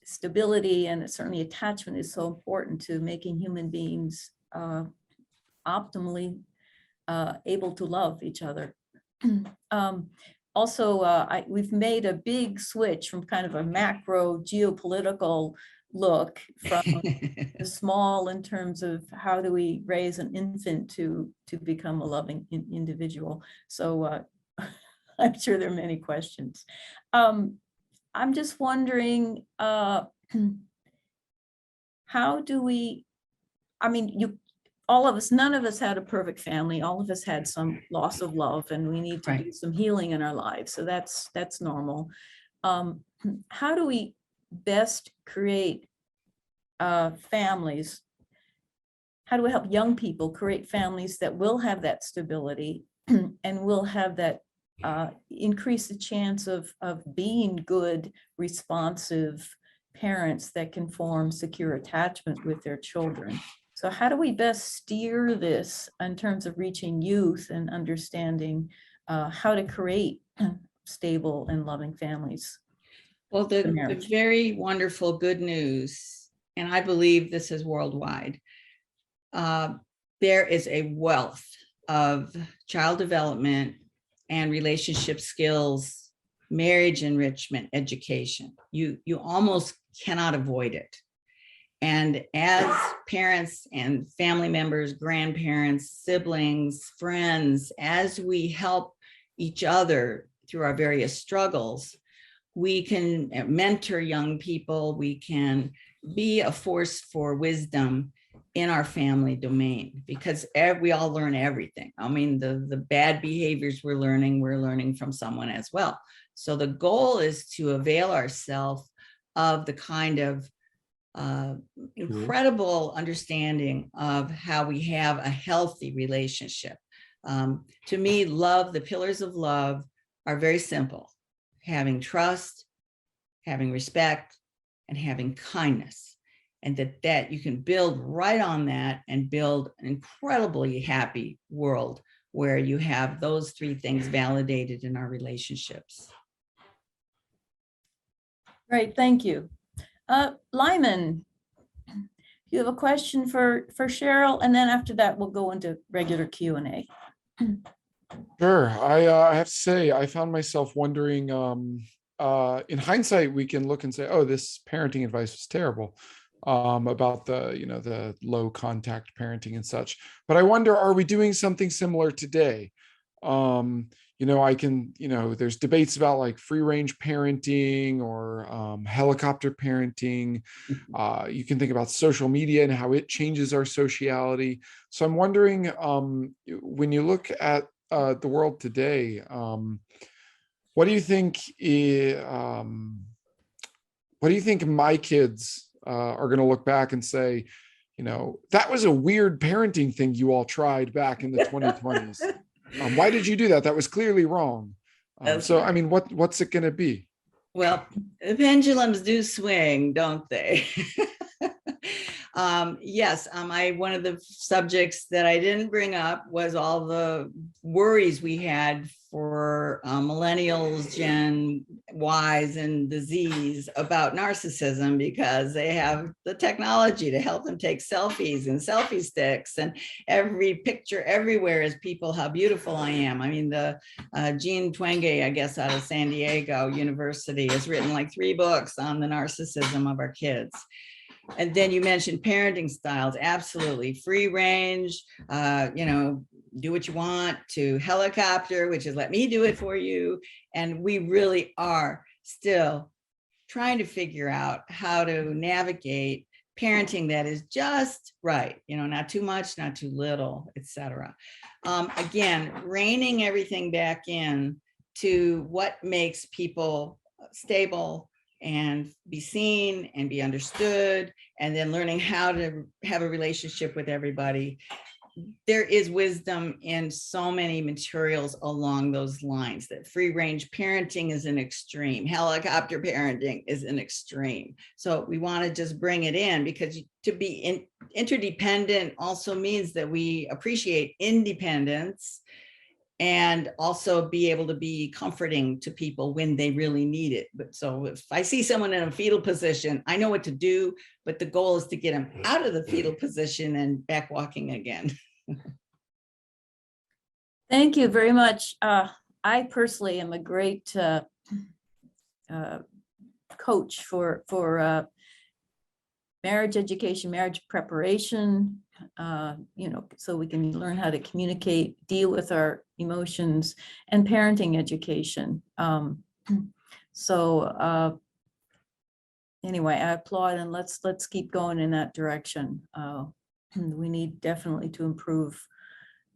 stability and certainly attachment is so important to making human beings optimally able to love each other. Also, we've made a big switch from kind of a macro geopolitical look from the small in terms of how do we raise an infant to become a loving individual. So I'm sure there are many questions. I'm just wondering, how do we, all of us, none of us had a perfect family. All of us had some loss of love, and we need to do some healing in our lives. So that's normal. How do we best create families? How do we help young people create families that will have that stability and will have that increase the chance of being good, responsive parents that can form secure attachment with their children? So how do we best steer this in terms of reaching youth and understanding how to create stable and loving families? Well, the very wonderful good news, and I believe this is worldwide, there is a wealth of child development and relationship skills, marriage enrichment, education. You almost cannot avoid it. And as parents and family members, grandparents, siblings, friends, as we help each other through our various struggles, we can mentor young people, we can be a force for wisdom in our family domain, because we all learn everything. I mean, the bad behaviors we're learning from someone as well. So the goal is to avail ourselves of the kind of incredible understanding of how we have a healthy relationship. To me, love, the pillars of love are very simple: having trust, having respect, and having kindness. And that you can build right on that and build an incredibly happy world where you have those three things validated in our relationships. Great, thank you. Lyman, you have a question for Cheryl, and then after that, we'll go into regular Q&A. Sure. I have to say, I found myself wondering, in hindsight, we can look and say, oh, this parenting advice was terrible, about the low contact parenting and such. But I wonder, are we doing something similar today? I can, there's debates about like free range parenting or helicopter parenting. You can think about social media and how it changes our sociality. So I'm wondering, when you look at the world today, what do you think? What do you think my kids are going to look back and say, that was a weird parenting thing you all tried back in the 2020s. Why did you do that? That was clearly wrong. So, I mean, what's it going to be? Well, the pendulums do swing, don't they? Yes, one of the subjects that I didn't bring up was all the worries we had for millennials, Gen Ys, and the Zs about narcissism, because they have the technology to help them take selfies and selfie sticks, and every picture everywhere is people, how beautiful I am. I mean, the Jean Twenge, I guess, out of San Diego University, has written like 3 books on the narcissism of our kids. And then you mentioned parenting styles. Absolutely. Free range, do what you want, to helicopter, which is let me do it for you. And we really are still trying to figure out how to navigate parenting that is just right, not too much, not too little, etc. Again, reining everything back in to what makes people stable and be seen and be understood, and then learning how to have a relationship with everybody. There is wisdom in so many materials along those lines, that free range parenting is an extreme, helicopter parenting is an extreme. So we want to just bring it in, because to be interdependent also means that we appreciate independence, and also be able to be comforting to people when they really need it. But so if I see someone in a fetal position, I know what to do, but the goal is to get them out of the fetal position and back walking again. Thank you very much. I personally am a great coach for marriage education, marriage preparation, so we can learn how to communicate, deal with our emotions, and parenting education. Anyway, I applaud, and let's keep going in that direction. We need definitely to improve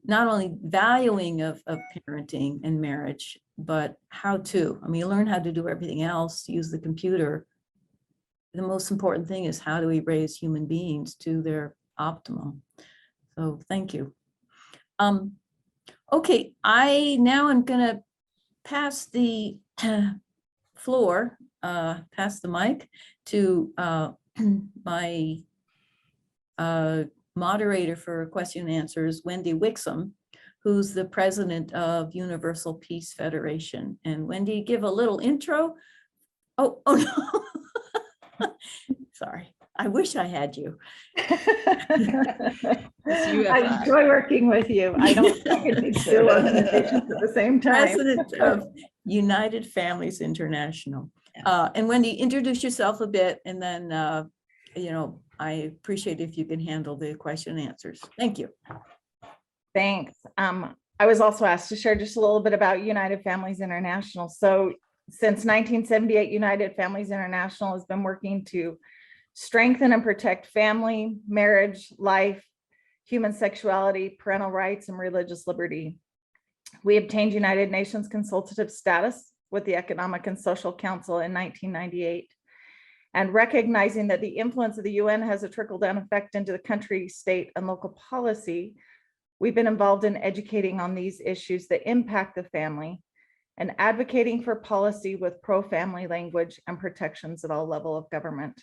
not only valuing of parenting and marriage, but how to. I mean, you learn how to do everything else, use the computer. The most important thing is, how do we raise human beings to their optimum? So thank you. Okay, I now am going to pass the floor, pass the mic to my moderator for question and answers, Wendy Wixom, who's the president of Universal Peace Federation. And Wendy, give a little intro. Oh no. Sorry, I wish I had you. I enjoy working with you. I don't think it needs two organizations at the same time. President of United Families International. And Wendy, introduce yourself a bit, and then, I appreciate if you can handle the question and answers. Thank you. Thanks. I was also asked to share just a little bit about United Families International. So since 1978, United Families International has been working to strengthen and protect family, marriage, life, human sexuality, parental rights, and religious liberty. We obtained United Nations consultative status with the Economic and Social Council in 1998. And recognizing that the influence of the UN has a trickle-down effect into the country, state, and local policy, we've been involved in educating on these issues that impact the family and advocating for policy with pro-family language and protections at all levels of government.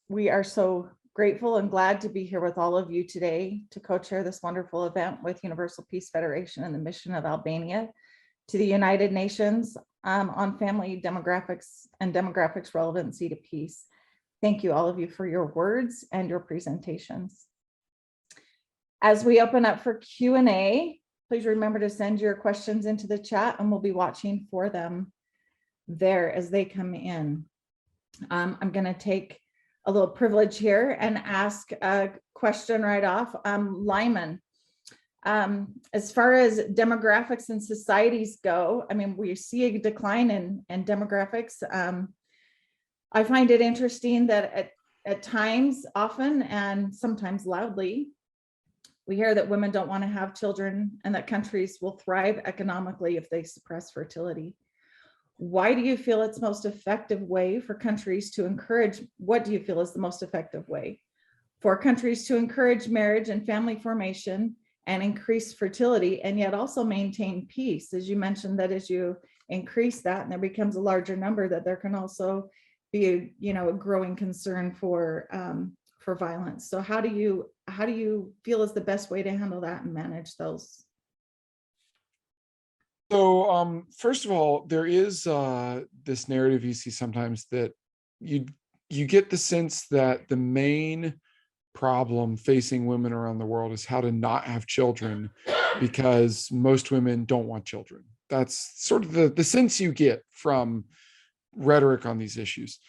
We are so grateful and glad to be here with all of you today to co-chair this wonderful event with Universal Peace Federation and the mission of Albania to the United Nations on family demographics and demographics relevancy to peace. Thank you, all of you, for your words and your presentations. As we open up for Q&A, please remember to send your questions into the chat, and we'll be watching for them there as they come in. I'm going to take a little privilege here and ask a question right off. Lyman, As far as demographics and societies go, I mean, we see a decline in demographics. I find it interesting that at times, often, and sometimes loudly, we hear that women don't want to have children and that countries will thrive economically if they suppress fertility. Why do you feel it's most effective way for countries to encourage, what do you feel is the most effective way for countries to encourage marriage and family formation and increase fertility and yet also maintain peace? As you mentioned, that as you increase that and there becomes a larger number, that there can also be a growing concern for violence. So how do you feel is the best way to handle that and manage those? So first of all, there is this narrative you see sometimes that you get the sense that the main problem facing women around the world is how to not have children because most women don't want children. That's sort of the sense you get from rhetoric on these issues.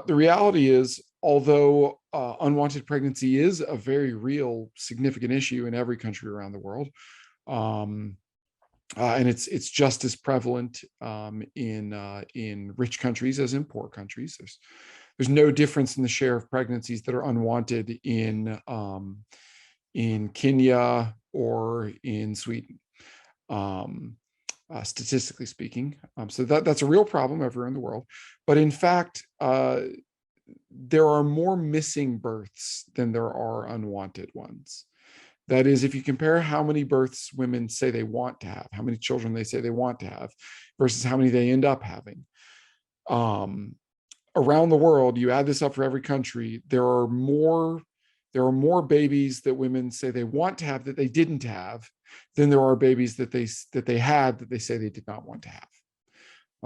The reality is, although unwanted pregnancy is a very real, significant issue in every country around the world, and it's just as prevalent in rich countries as in poor countries. There's no difference in the share of pregnancies that are unwanted in Kenya or in Sweden, statistically speaking. So that's a real problem everywhere in the world. But in fact, there are more missing births than there are unwanted ones. That is, if you compare how many births women say they want to have, how many children they say they want to have, versus how many they end up having. Around the world, you add this up for every country, there are more babies that women say they want to have that they didn't have than there are babies that they had that they say they did not want to have.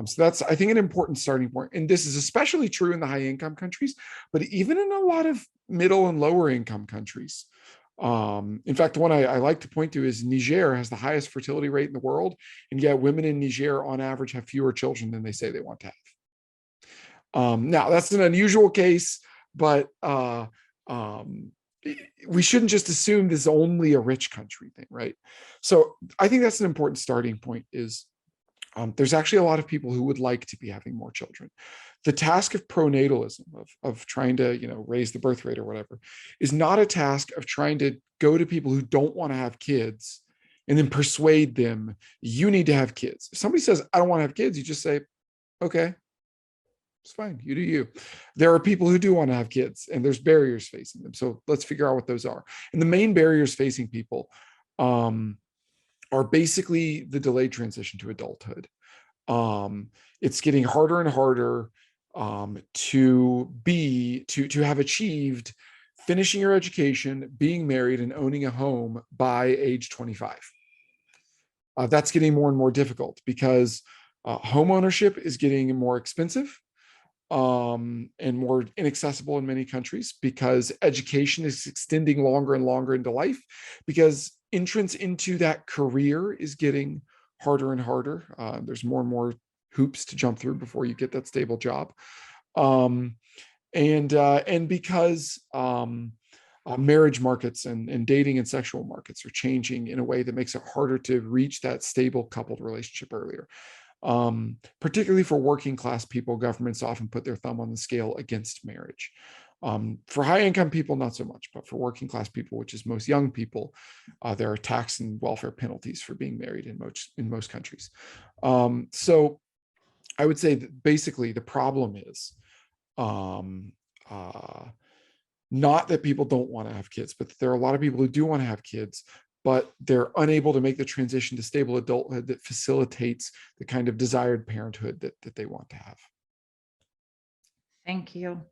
So that's, I think, an important starting point. And this is especially true in the high income countries, but even in a lot of middle and lower income countries. In fact, the one I like to point to is Niger has the highest fertility rate in the world, and yet women in Niger on average have fewer children than they say they want to have. Now that's an unusual case, but we shouldn't just assume this is only a rich country thing, right? So I think that's an important starting point is there's actually a lot of people who would like to be having more children. The task of pronatalism, of trying to raise the birth rate or whatever, is not a task of trying to go to people who don't want to have kids and then persuade them, you need to have kids. If somebody says, I don't want to have kids, you just say, okay, it's fine, you do you. There are people who do want to have kids and there's barriers facing them. So let's figure out what those are. And the main barriers facing people are basically the delayed transition to adulthood. It's getting harder and harder to have achieved finishing your education, being married, and owning a home by age 25. That's getting more and more difficult because home ownership is getting more expensive and more inaccessible in many countries because education is extending longer and longer into life, because entrance into that career is getting harder and harder. There's more and more hoops to jump through before you get that stable job. And because marriage markets and dating and sexual markets are changing in a way that makes it harder to reach that stable coupled relationship earlier. Particularly for working class people, governments often put their thumb on the scale against marriage. For high income people, not so much, but for working class people, which is most young people, there are tax and welfare penalties for being married in most countries. So I would say that basically the problem is not that people don't want to have kids, but there are a lot of people who do want to have kids, but they're unable to make the transition to stable adulthood that facilitates the kind of desired parenthood that they want to have. Thank you.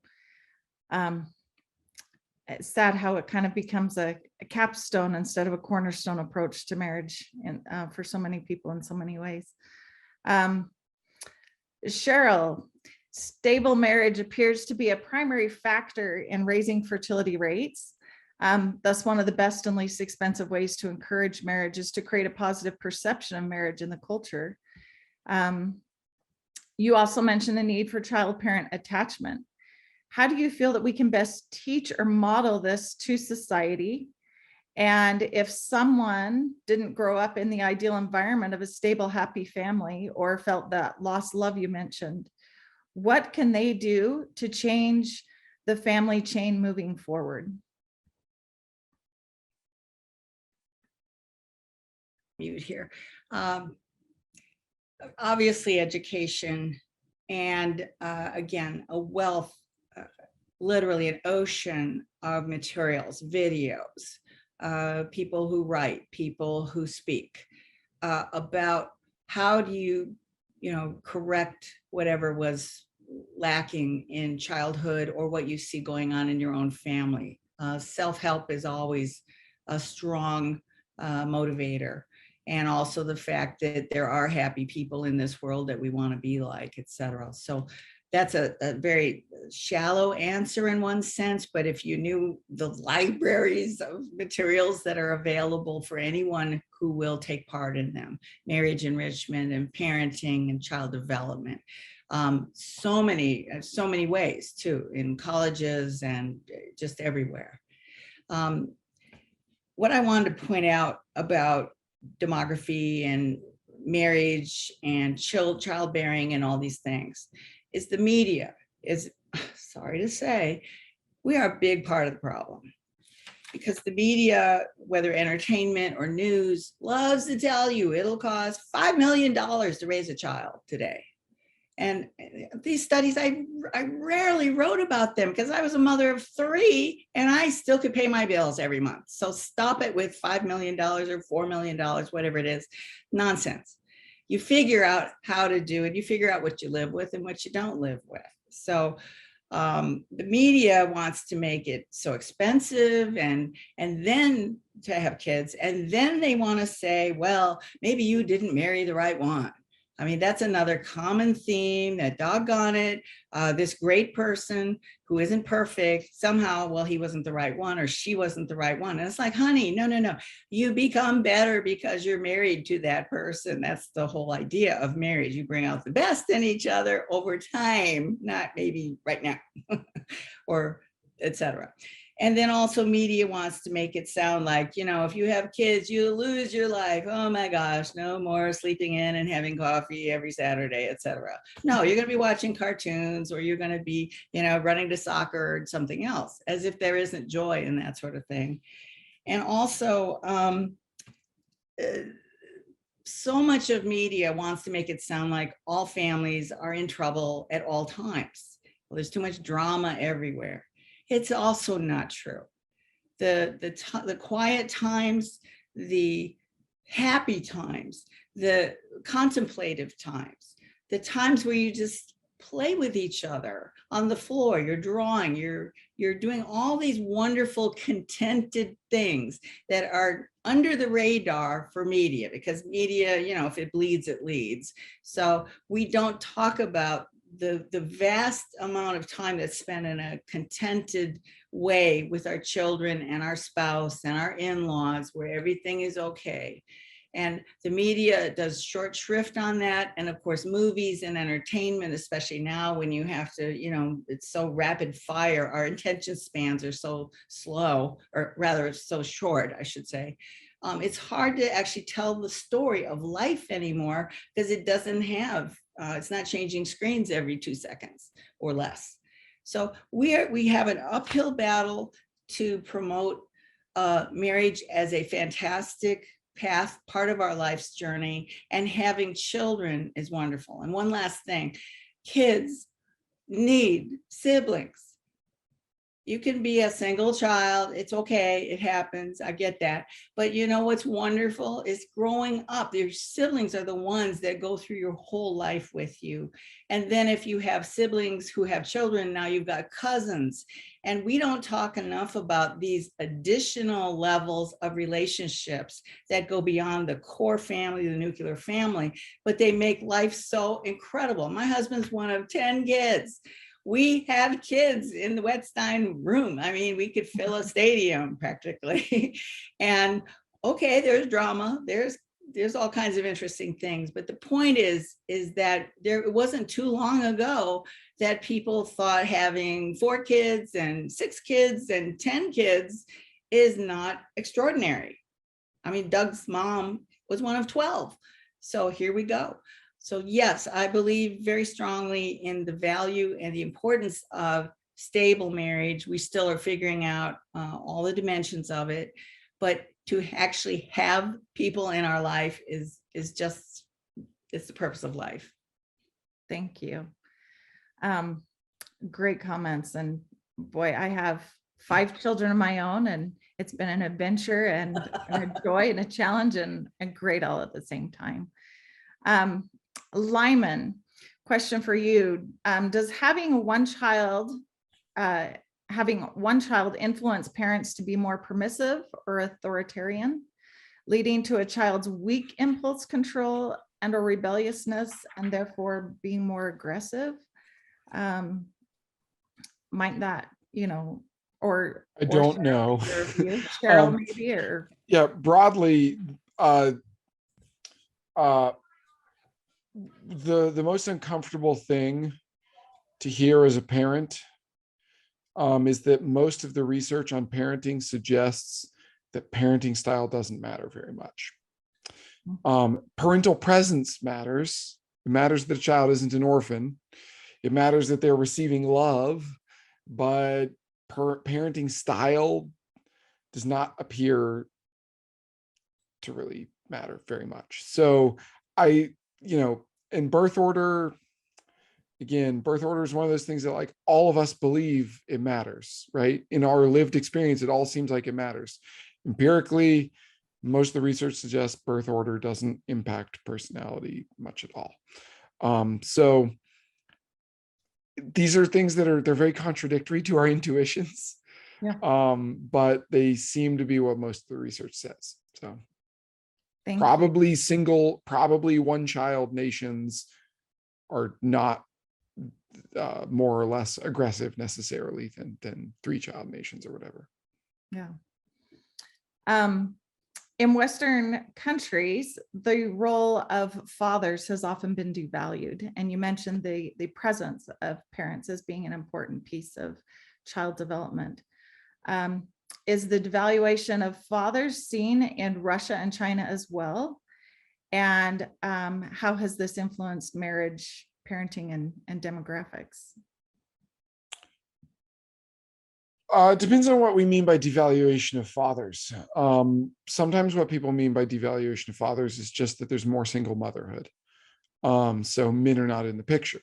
It's sad how it kind of becomes a capstone instead of a cornerstone approach to marriage, and for so many people in so many ways. Cheryl, stable marriage appears to be a primary factor in raising fertility rates. Thus, one of the best and least expensive ways to encourage marriage is to create a positive perception of marriage in the culture. You also mentioned the need for child-parent attachment. How do you feel that we can best teach or model this to society? And if someone didn't grow up in the ideal environment of a stable, happy family, or felt that lost love you mentioned, what can they do to change the family chain moving forward? Mute here. Obviously education, and again, a wealth, literally an ocean of materials, videos, people who write, people who speak about how do you correct whatever was lacking in childhood or what you see going on in your own family. Self-help is always a strong motivator. And also the fact that there are happy people in this world that we want to be like, et cetera. So that's a very shallow answer in one sense, but if you knew the libraries of materials that are available for anyone who will take part in them, marriage enrichment and parenting and child development, so many ways too, in colleges and just everywhere. What I wanted to point out about demography and marriage and childbearing and all these things is the media is, sorry to say, we are a big part of the problem, because the media, whether entertainment or news, loves to tell you it'll cost $5 million to raise a child today. And these studies, I rarely wrote about them because I was a mother of 3 and I still could pay my bills every month. So stop it with $5 million or $4 million, whatever it is. Nonsense. You figure out how to do it. You figure out what you live with and what you don't live with. So the media wants to make it so expensive and then to have kids. And then they want to say, well, maybe you didn't marry the right one. I mean, that's another common theme, that doggone it, this great person who isn't perfect, somehow, well, he wasn't the right one or she wasn't the right one. And it's like, honey, no. You become better because you're married to that person. That's the whole idea of marriage. You bring out the best in each other over time, not maybe right now, or et cetera. And then also media wants to make it sound like, if you have kids, you lose your life. Oh my gosh, no more sleeping in and having coffee every Saturday, et cetera. No, you're going to be watching cartoons, or you're going to be, running to soccer or something else, as if there isn't joy in that sort of thing. And also, so much of media wants to make it sound like all families are in trouble at all times. Well, there's too much drama everywhere. It's also not true. The quiet times, the happy times, the contemplative times, the times where you just play with each other on the floor, you're drawing, you're doing all these wonderful, contented things that are under the radar for media, because media, if it bleeds, it leads. So we don't talk about the vast amount of time that's spent in a contented way with our children and our spouse and our in-laws, where everything is okay. And the media does short shrift on that. And of course, movies and entertainment, especially now when you have to, it's so rapid fire, our attention spans are so slow, or rather so short, I should say. It's hard to actually tell the story of life anymore, because it doesn't have, it's not changing screens every 2 seconds or less. So we have an uphill battle to promote marriage as a fantastic path, part of our life's journey, and having children is wonderful. And one last thing, kids need siblings. You can be a single child. It's okay. It happens. I get that. But what's wonderful is growing up. Your siblings are the ones that go through your whole life with you. And then if you have siblings who have children, now you've got cousins. And we don't talk enough about these additional levels of relationships that go beyond the core family, the nuclear family, but they make life so incredible. My husband's one of 10 kids. We have kids in the Wetstein room. I mean, we could fill a stadium practically. And okay, there's drama, there's all kinds of interesting things. But the point is that it wasn't too long ago that people thought having 4 kids and 6 kids and 10 kids is not extraordinary. I mean, Doug's mom was one of 12. So here we go. So yes, I believe very strongly in the value and the importance of stable marriage. We still are figuring out all the dimensions of it, but to actually have people in our life is just, it's the purpose of life. Thank you. Great comments. And boy, I have 5 children of my own, and it's been an adventure and a joy and a challenge and great all at the same time. Lyman, question for you. Does having one child influence parents to be more permissive or authoritarian, leading to a child's weak impulse control and or rebelliousness, and therefore being more aggressive? Might that, or I don't know. Cheryl, maybe, or Yeah, broadly, the most uncomfortable thing to hear as a parent is that most of the research on parenting suggests that parenting style doesn't matter very much. Parental presence matters. It matters that a child isn't an orphan. It matters that they're receiving love, but parenting style does not appear to really matter very much. So in birth order, again, birth order is one of those things that like all of us believe it matters, right? In our lived experience, it all seems like it matters. Empirically, most of the research suggests birth order doesn't impact personality much at all. So these are things that they're very contradictory to our intuitions. Yeah. But they seem to be what most of the research says. So Thank probably one child nations are not more or less aggressive necessarily than 3 child nations or whatever. Yeah. In Western countries, the role of fathers has often been devalued. And you mentioned the presence of parents as being an important piece of child development. Is the devaluation of fathers seen in Russia and China as well? And how has this influenced marriage, parenting, and demographics? It depends on what we mean by devaluation of fathers. Sometimes what people mean by devaluation of fathers is just that there's more single motherhood. So men are not in the picture.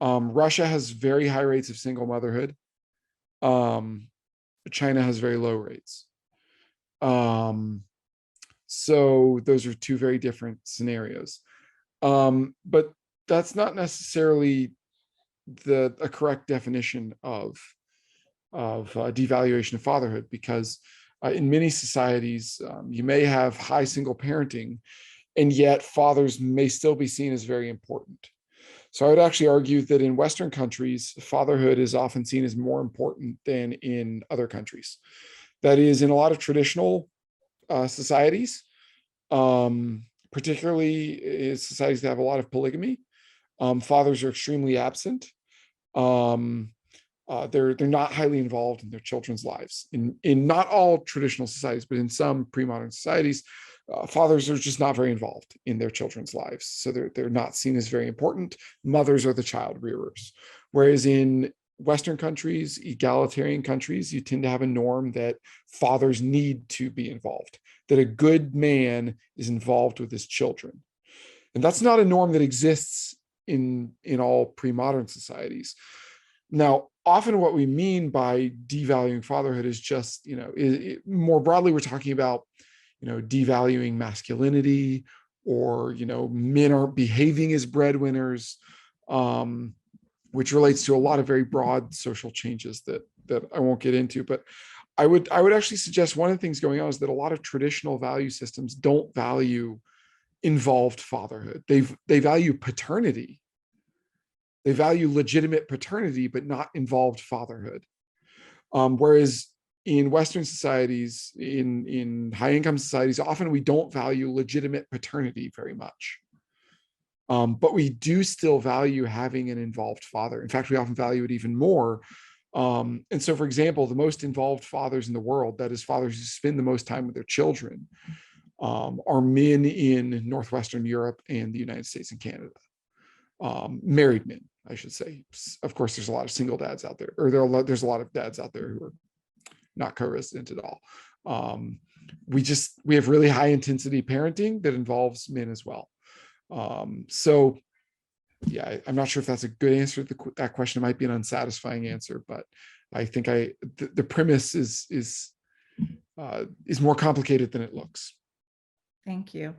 Russia has very high rates of single motherhood. China has very low rates. So those are 2 very different scenarios. But that's not necessarily a correct definition of devaluation of fatherhood, because in many societies, you may have high single parenting, and yet fathers may still be seen as very important. So I would actually argue that in Western countries, fatherhood is often seen as more important than in other countries. That is, in a lot of traditional societies, particularly societies that have a lot of polygamy, fathers are extremely absent. They're not highly involved in their children's lives. In not all traditional societies, but in some pre-modern societies, fathers are just not very involved in their children's lives. So they're not seen as very important. Mothers are the child rearers. Whereas in Western countries, egalitarian countries, you tend to have a norm that fathers need to be involved, that a good man is involved with his children. And that's not a norm that exists in all pre-modern societies. Now, often what we mean by devaluing fatherhood is just, more broadly, we're talking about, devaluing masculinity, or, men aren't behaving as breadwinners, which relates to a lot of very broad social changes that I won't get into. But I would actually suggest one of the things going on is that a lot of traditional value systems don't value involved fatherhood. They value paternity. They value legitimate paternity, but not involved fatherhood. Whereas in Western societies, in high-income societies, often we don't value legitimate paternity very much. But we do still value having an involved father. In fact, we often value it even more And so, for example, the most involved fathers in the world, that is fathers who spend the most time with their children, are men in Northwestern Europe and the United States and Canada. Married men, I should say. Of course, there's a lot of single dads out there, or there's a lot of dads out there who are not co-resident at all. We have really high intensity parenting that involves men as well. So yeah, I'm not sure if that's a good answer to that question. It might be an unsatisfying answer, but I think the premise is more complicated than it looks. Thank you.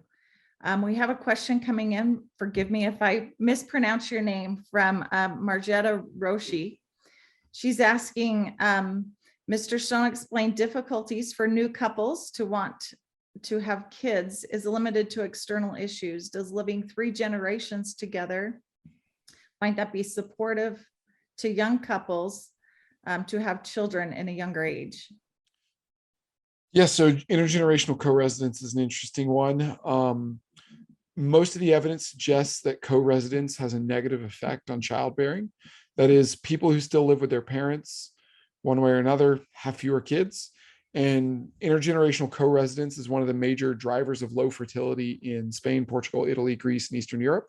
We have a question coming in. Forgive me if I mispronounce your name, from Margetta Roshi. She's asking, Mr. Stone explained difficulties for new couples to want to have kids is limited to external issues. Does living 3 generations together, might that be supportive to young couples to have children in a younger age? Yes, so intergenerational co-residence is an interesting one. Most of the evidence suggests that co-residence has a negative effect on childbearing. That is, people who still live with their parents, one way or another, have fewer kids. And intergenerational co-residence is one of the major drivers of low fertility in Spain, Portugal, Italy, Greece, and Eastern Europe.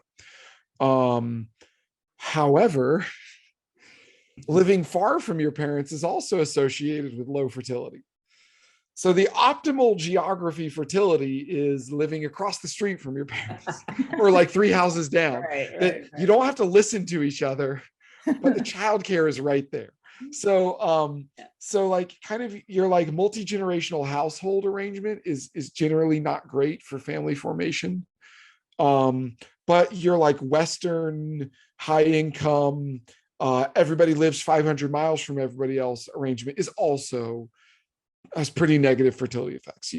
However, living far from your parents is also associated with low fertility. So the optimal geography fertility is living across the street from your parents, or like 3 houses down. Right. You don't have to listen to each other, but the childcare is right there. So, so like kind of your like multi-generational household arrangement is generally not great for family formation. But your like Western high income, everybody lives 500 miles from everybody else arrangement is also has pretty negative fertility effects.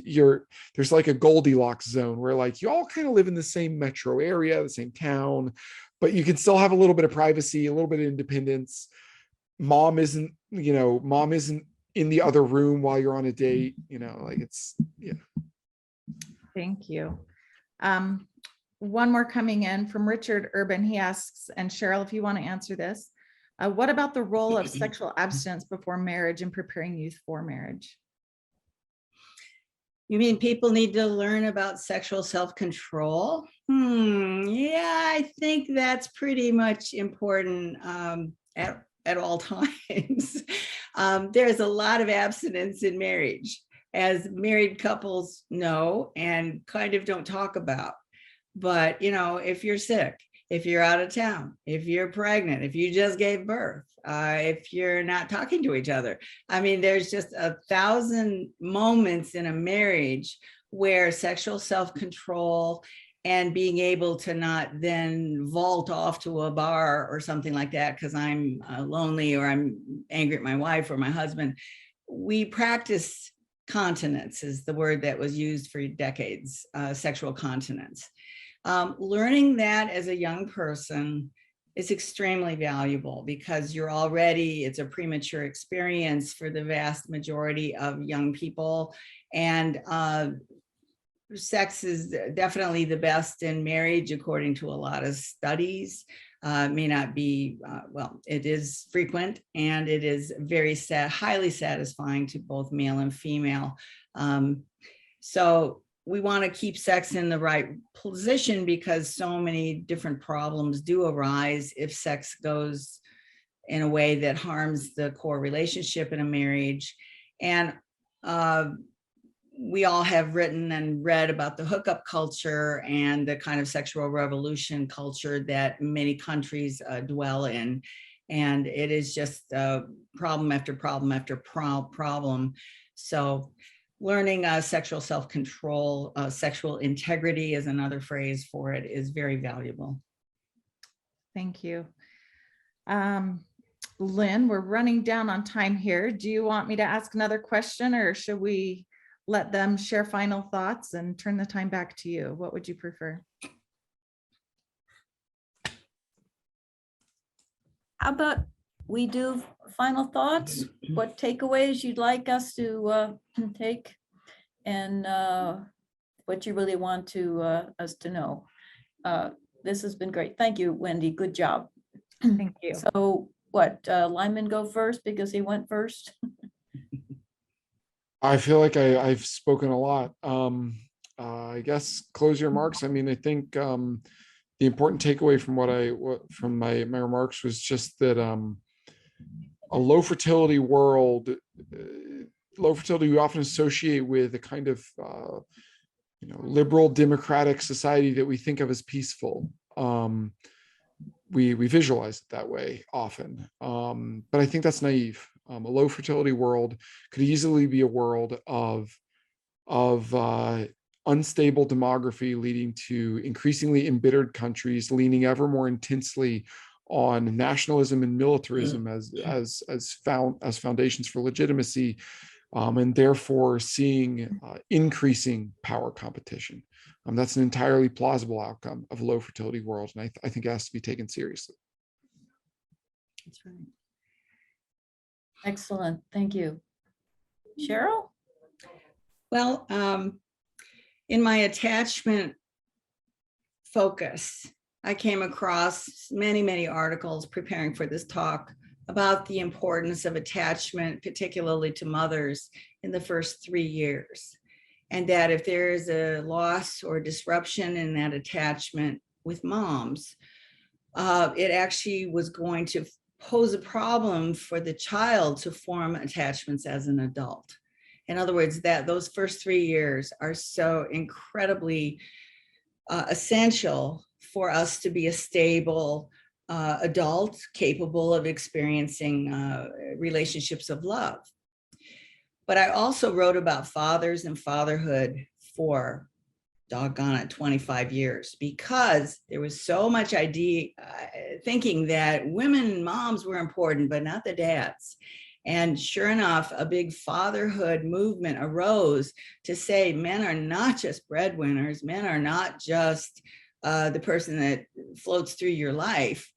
There's like a Goldilocks zone where like you all kind of live in the same metro area, the same town, but you can still have a little bit of privacy, a little bit of independence. Mom isn't in the other room while you're on a date, like it's, yeah. Thank you. One more coming in from Richard Urban. He asks, and Cheryl, if you want to answer this, what about the role of sexual abstinence before marriage and preparing youth for marriage? You mean people need to learn about sexual self-control? Yeah, I think that's pretty much important at all times. There's a lot of abstinence in marriage, as married couples know and kind of don't talk about. But, if you're sick, if you're out of town, if you're pregnant, if you just gave birth, if you're not talking to each other. I mean, there's just 1,000 moments in a marriage where sexual self-control and being able to not then vault off to a bar or something like that because I'm lonely or I'm angry at my wife or my husband. We practice continence is the word that was used for decades, sexual continence. Learning that as a young person is extremely valuable because it's a premature experience for the vast majority of young people. And sex is definitely the best in marriage, according to a lot of studies. May not be, it is frequent and it is very highly satisfying to both male and female. So we want to keep sex in the right position because so many different problems do arise if sex goes in a way that harms the core relationship in a marriage. And we all have written and read about the hookup culture and the kind of sexual revolution culture that many countries dwell in. And it is just problem after problem after problem. So learning sexual self-control, sexual integrity is another phrase for it, is very valuable. Thank you. Lynn, we're running down on time here. Do you want me to ask another question or should we let them share final thoughts and turn the time back to you? What would you prefer? How about we do final thoughts? What takeaways you'd like us to take, and what you really want us to know. This has been great. Thank you, Wendy. Good job. Thank you. So Lyman go first because he went first? I feel like I've spoken a lot. I guess close your remarks. I mean, I think the important takeaway from my remarks was just that a low fertility world, low fertility we often associate with a kind of liberal democratic society that we think of as peaceful. We visualize it that way often, but I think that's naive. A low fertility world could easily be a world of unstable demography, leading to increasingly embittered countries leaning ever more intensely on nationalism and militarism as foundations for legitimacy, and therefore seeing increasing power competition. That's an entirely plausible outcome of a low fertility world, and I think it has to be taken seriously. That's right. Excellent, thank you. Cheryl? Well, in my attachment focus, I came across many articles preparing for this talk about the importance of attachment, particularly to mothers in the first 3 years. And that if there is a loss or disruption in that attachment with moms, it actually was going to pose a problem for the child to form attachments as an adult. In other words, that those first 3 years are so incredibly essential for us to be a stable adult capable of experiencing relationships of love. But I also wrote about fathers and fatherhood for doggone it 25 years, because there was so much thinking that women moms were important, but not the dads. And sure enough, a big fatherhood movement arose to say men are not just breadwinners, men are not just the person that floats through your life.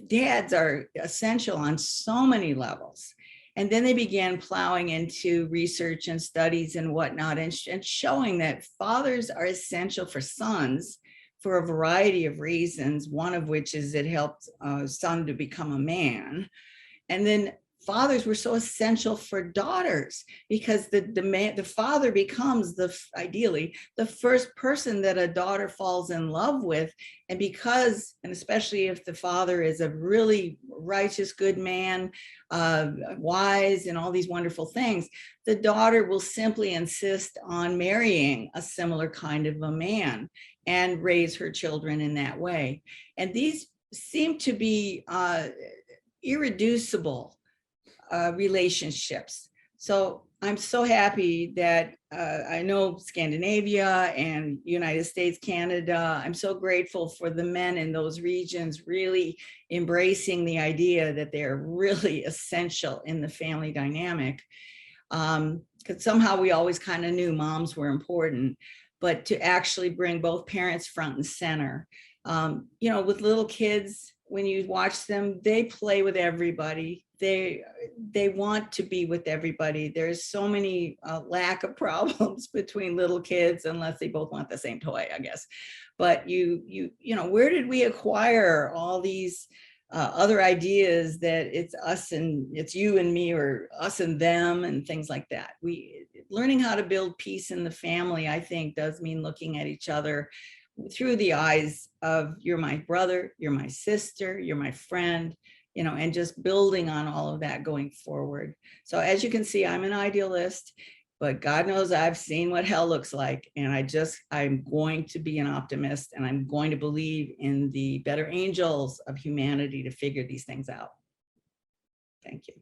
Dads are essential on so many levels. And then they began plowing into research and studies and whatnot, and showing that fathers are essential for sons for a variety of reasons, one of which is it helped a son to become a man. And then fathers were so essential for daughters, because the father becomes ideally the first person that a daughter falls in love with. And because, and especially if the father is a really righteous, good man, wise, and all these wonderful things, the daughter will simply insist on marrying a similar kind of a man and raise her children in that way. And these seem to be irreducible relationships. So I'm so happy that I know Scandinavia and United States, Canada, I'm so grateful for the men in those regions really embracing the idea that they're really essential in the family dynamic. Because somehow we always kind of knew moms were important, but to actually bring both parents front and center. With little kids, when you watch them, they play with everybody. They want to be with everybody. There's so many lack of problems between little kids, unless they both want the same toy, I guess. But where did we acquire all these other ideas that it's us and it's you and me, or us and them, and things like that? Learning how to build peace in the family, I think, does mean looking at each other through the eyes of you're my brother, you're my sister, you're my friend, and just building on all of that going forward. So as you can see, I'm an idealist, but God knows I've seen what hell looks like. And I'm going to be an optimist, and I'm going to believe in the better angels of humanity to figure these things out. Thank you.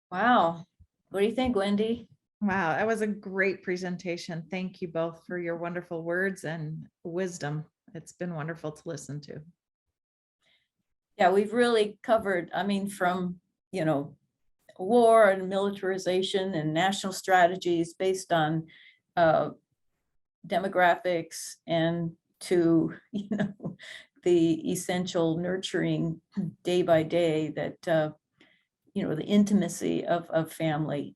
Wow. What do you think, Wendy? Wow, that was a great presentation. Thank you both for your wonderful words and wisdom. It's been wonderful to listen to. Yeah, we've really covered, from, war and militarization and national strategies based on demographics, and to, the essential nurturing day by day that, the intimacy of family.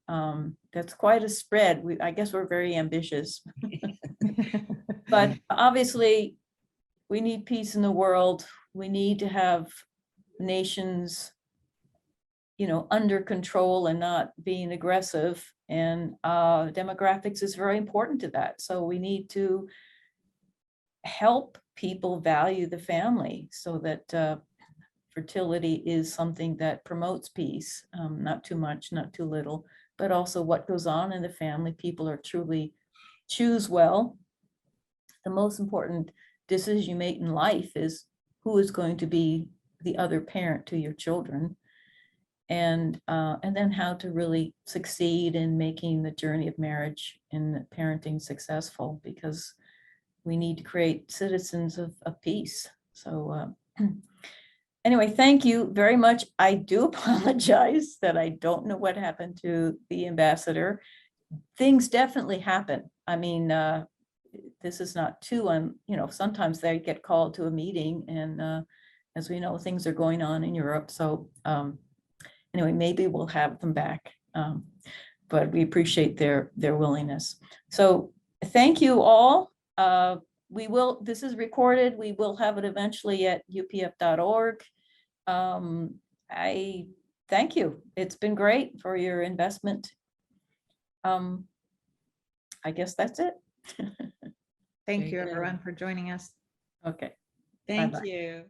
That's quite a spread. I guess we're very ambitious. But obviously, we need peace in the world. We need to have nations, under control and not being aggressive. And demographics is very important to that. So we need to help people value the family so that fertility is something that promotes peace, not too much, not too little, but also what goes on in the family. People are truly choose well. The most important decision you make in life is who is going to be the other parent to your children, and then how to really succeed in making the journey of marriage and parenting successful, because we need to create citizens of peace. So anyway, thank you very much. I do apologize that I don't know what happened to the ambassador. Things definitely happen. I mean, this is not too, sometimes they get called to a meeting, and as we know, things are going on in Europe. So anyway, maybe we'll have them back, but we appreciate their willingness. So thank you all. This is recorded. We will have it eventually at upf.org. I thank you. It's been great for your investment. I guess that's it. Thank Very you, good. everyone, for joining us. Okay. Thank Bye-bye. you.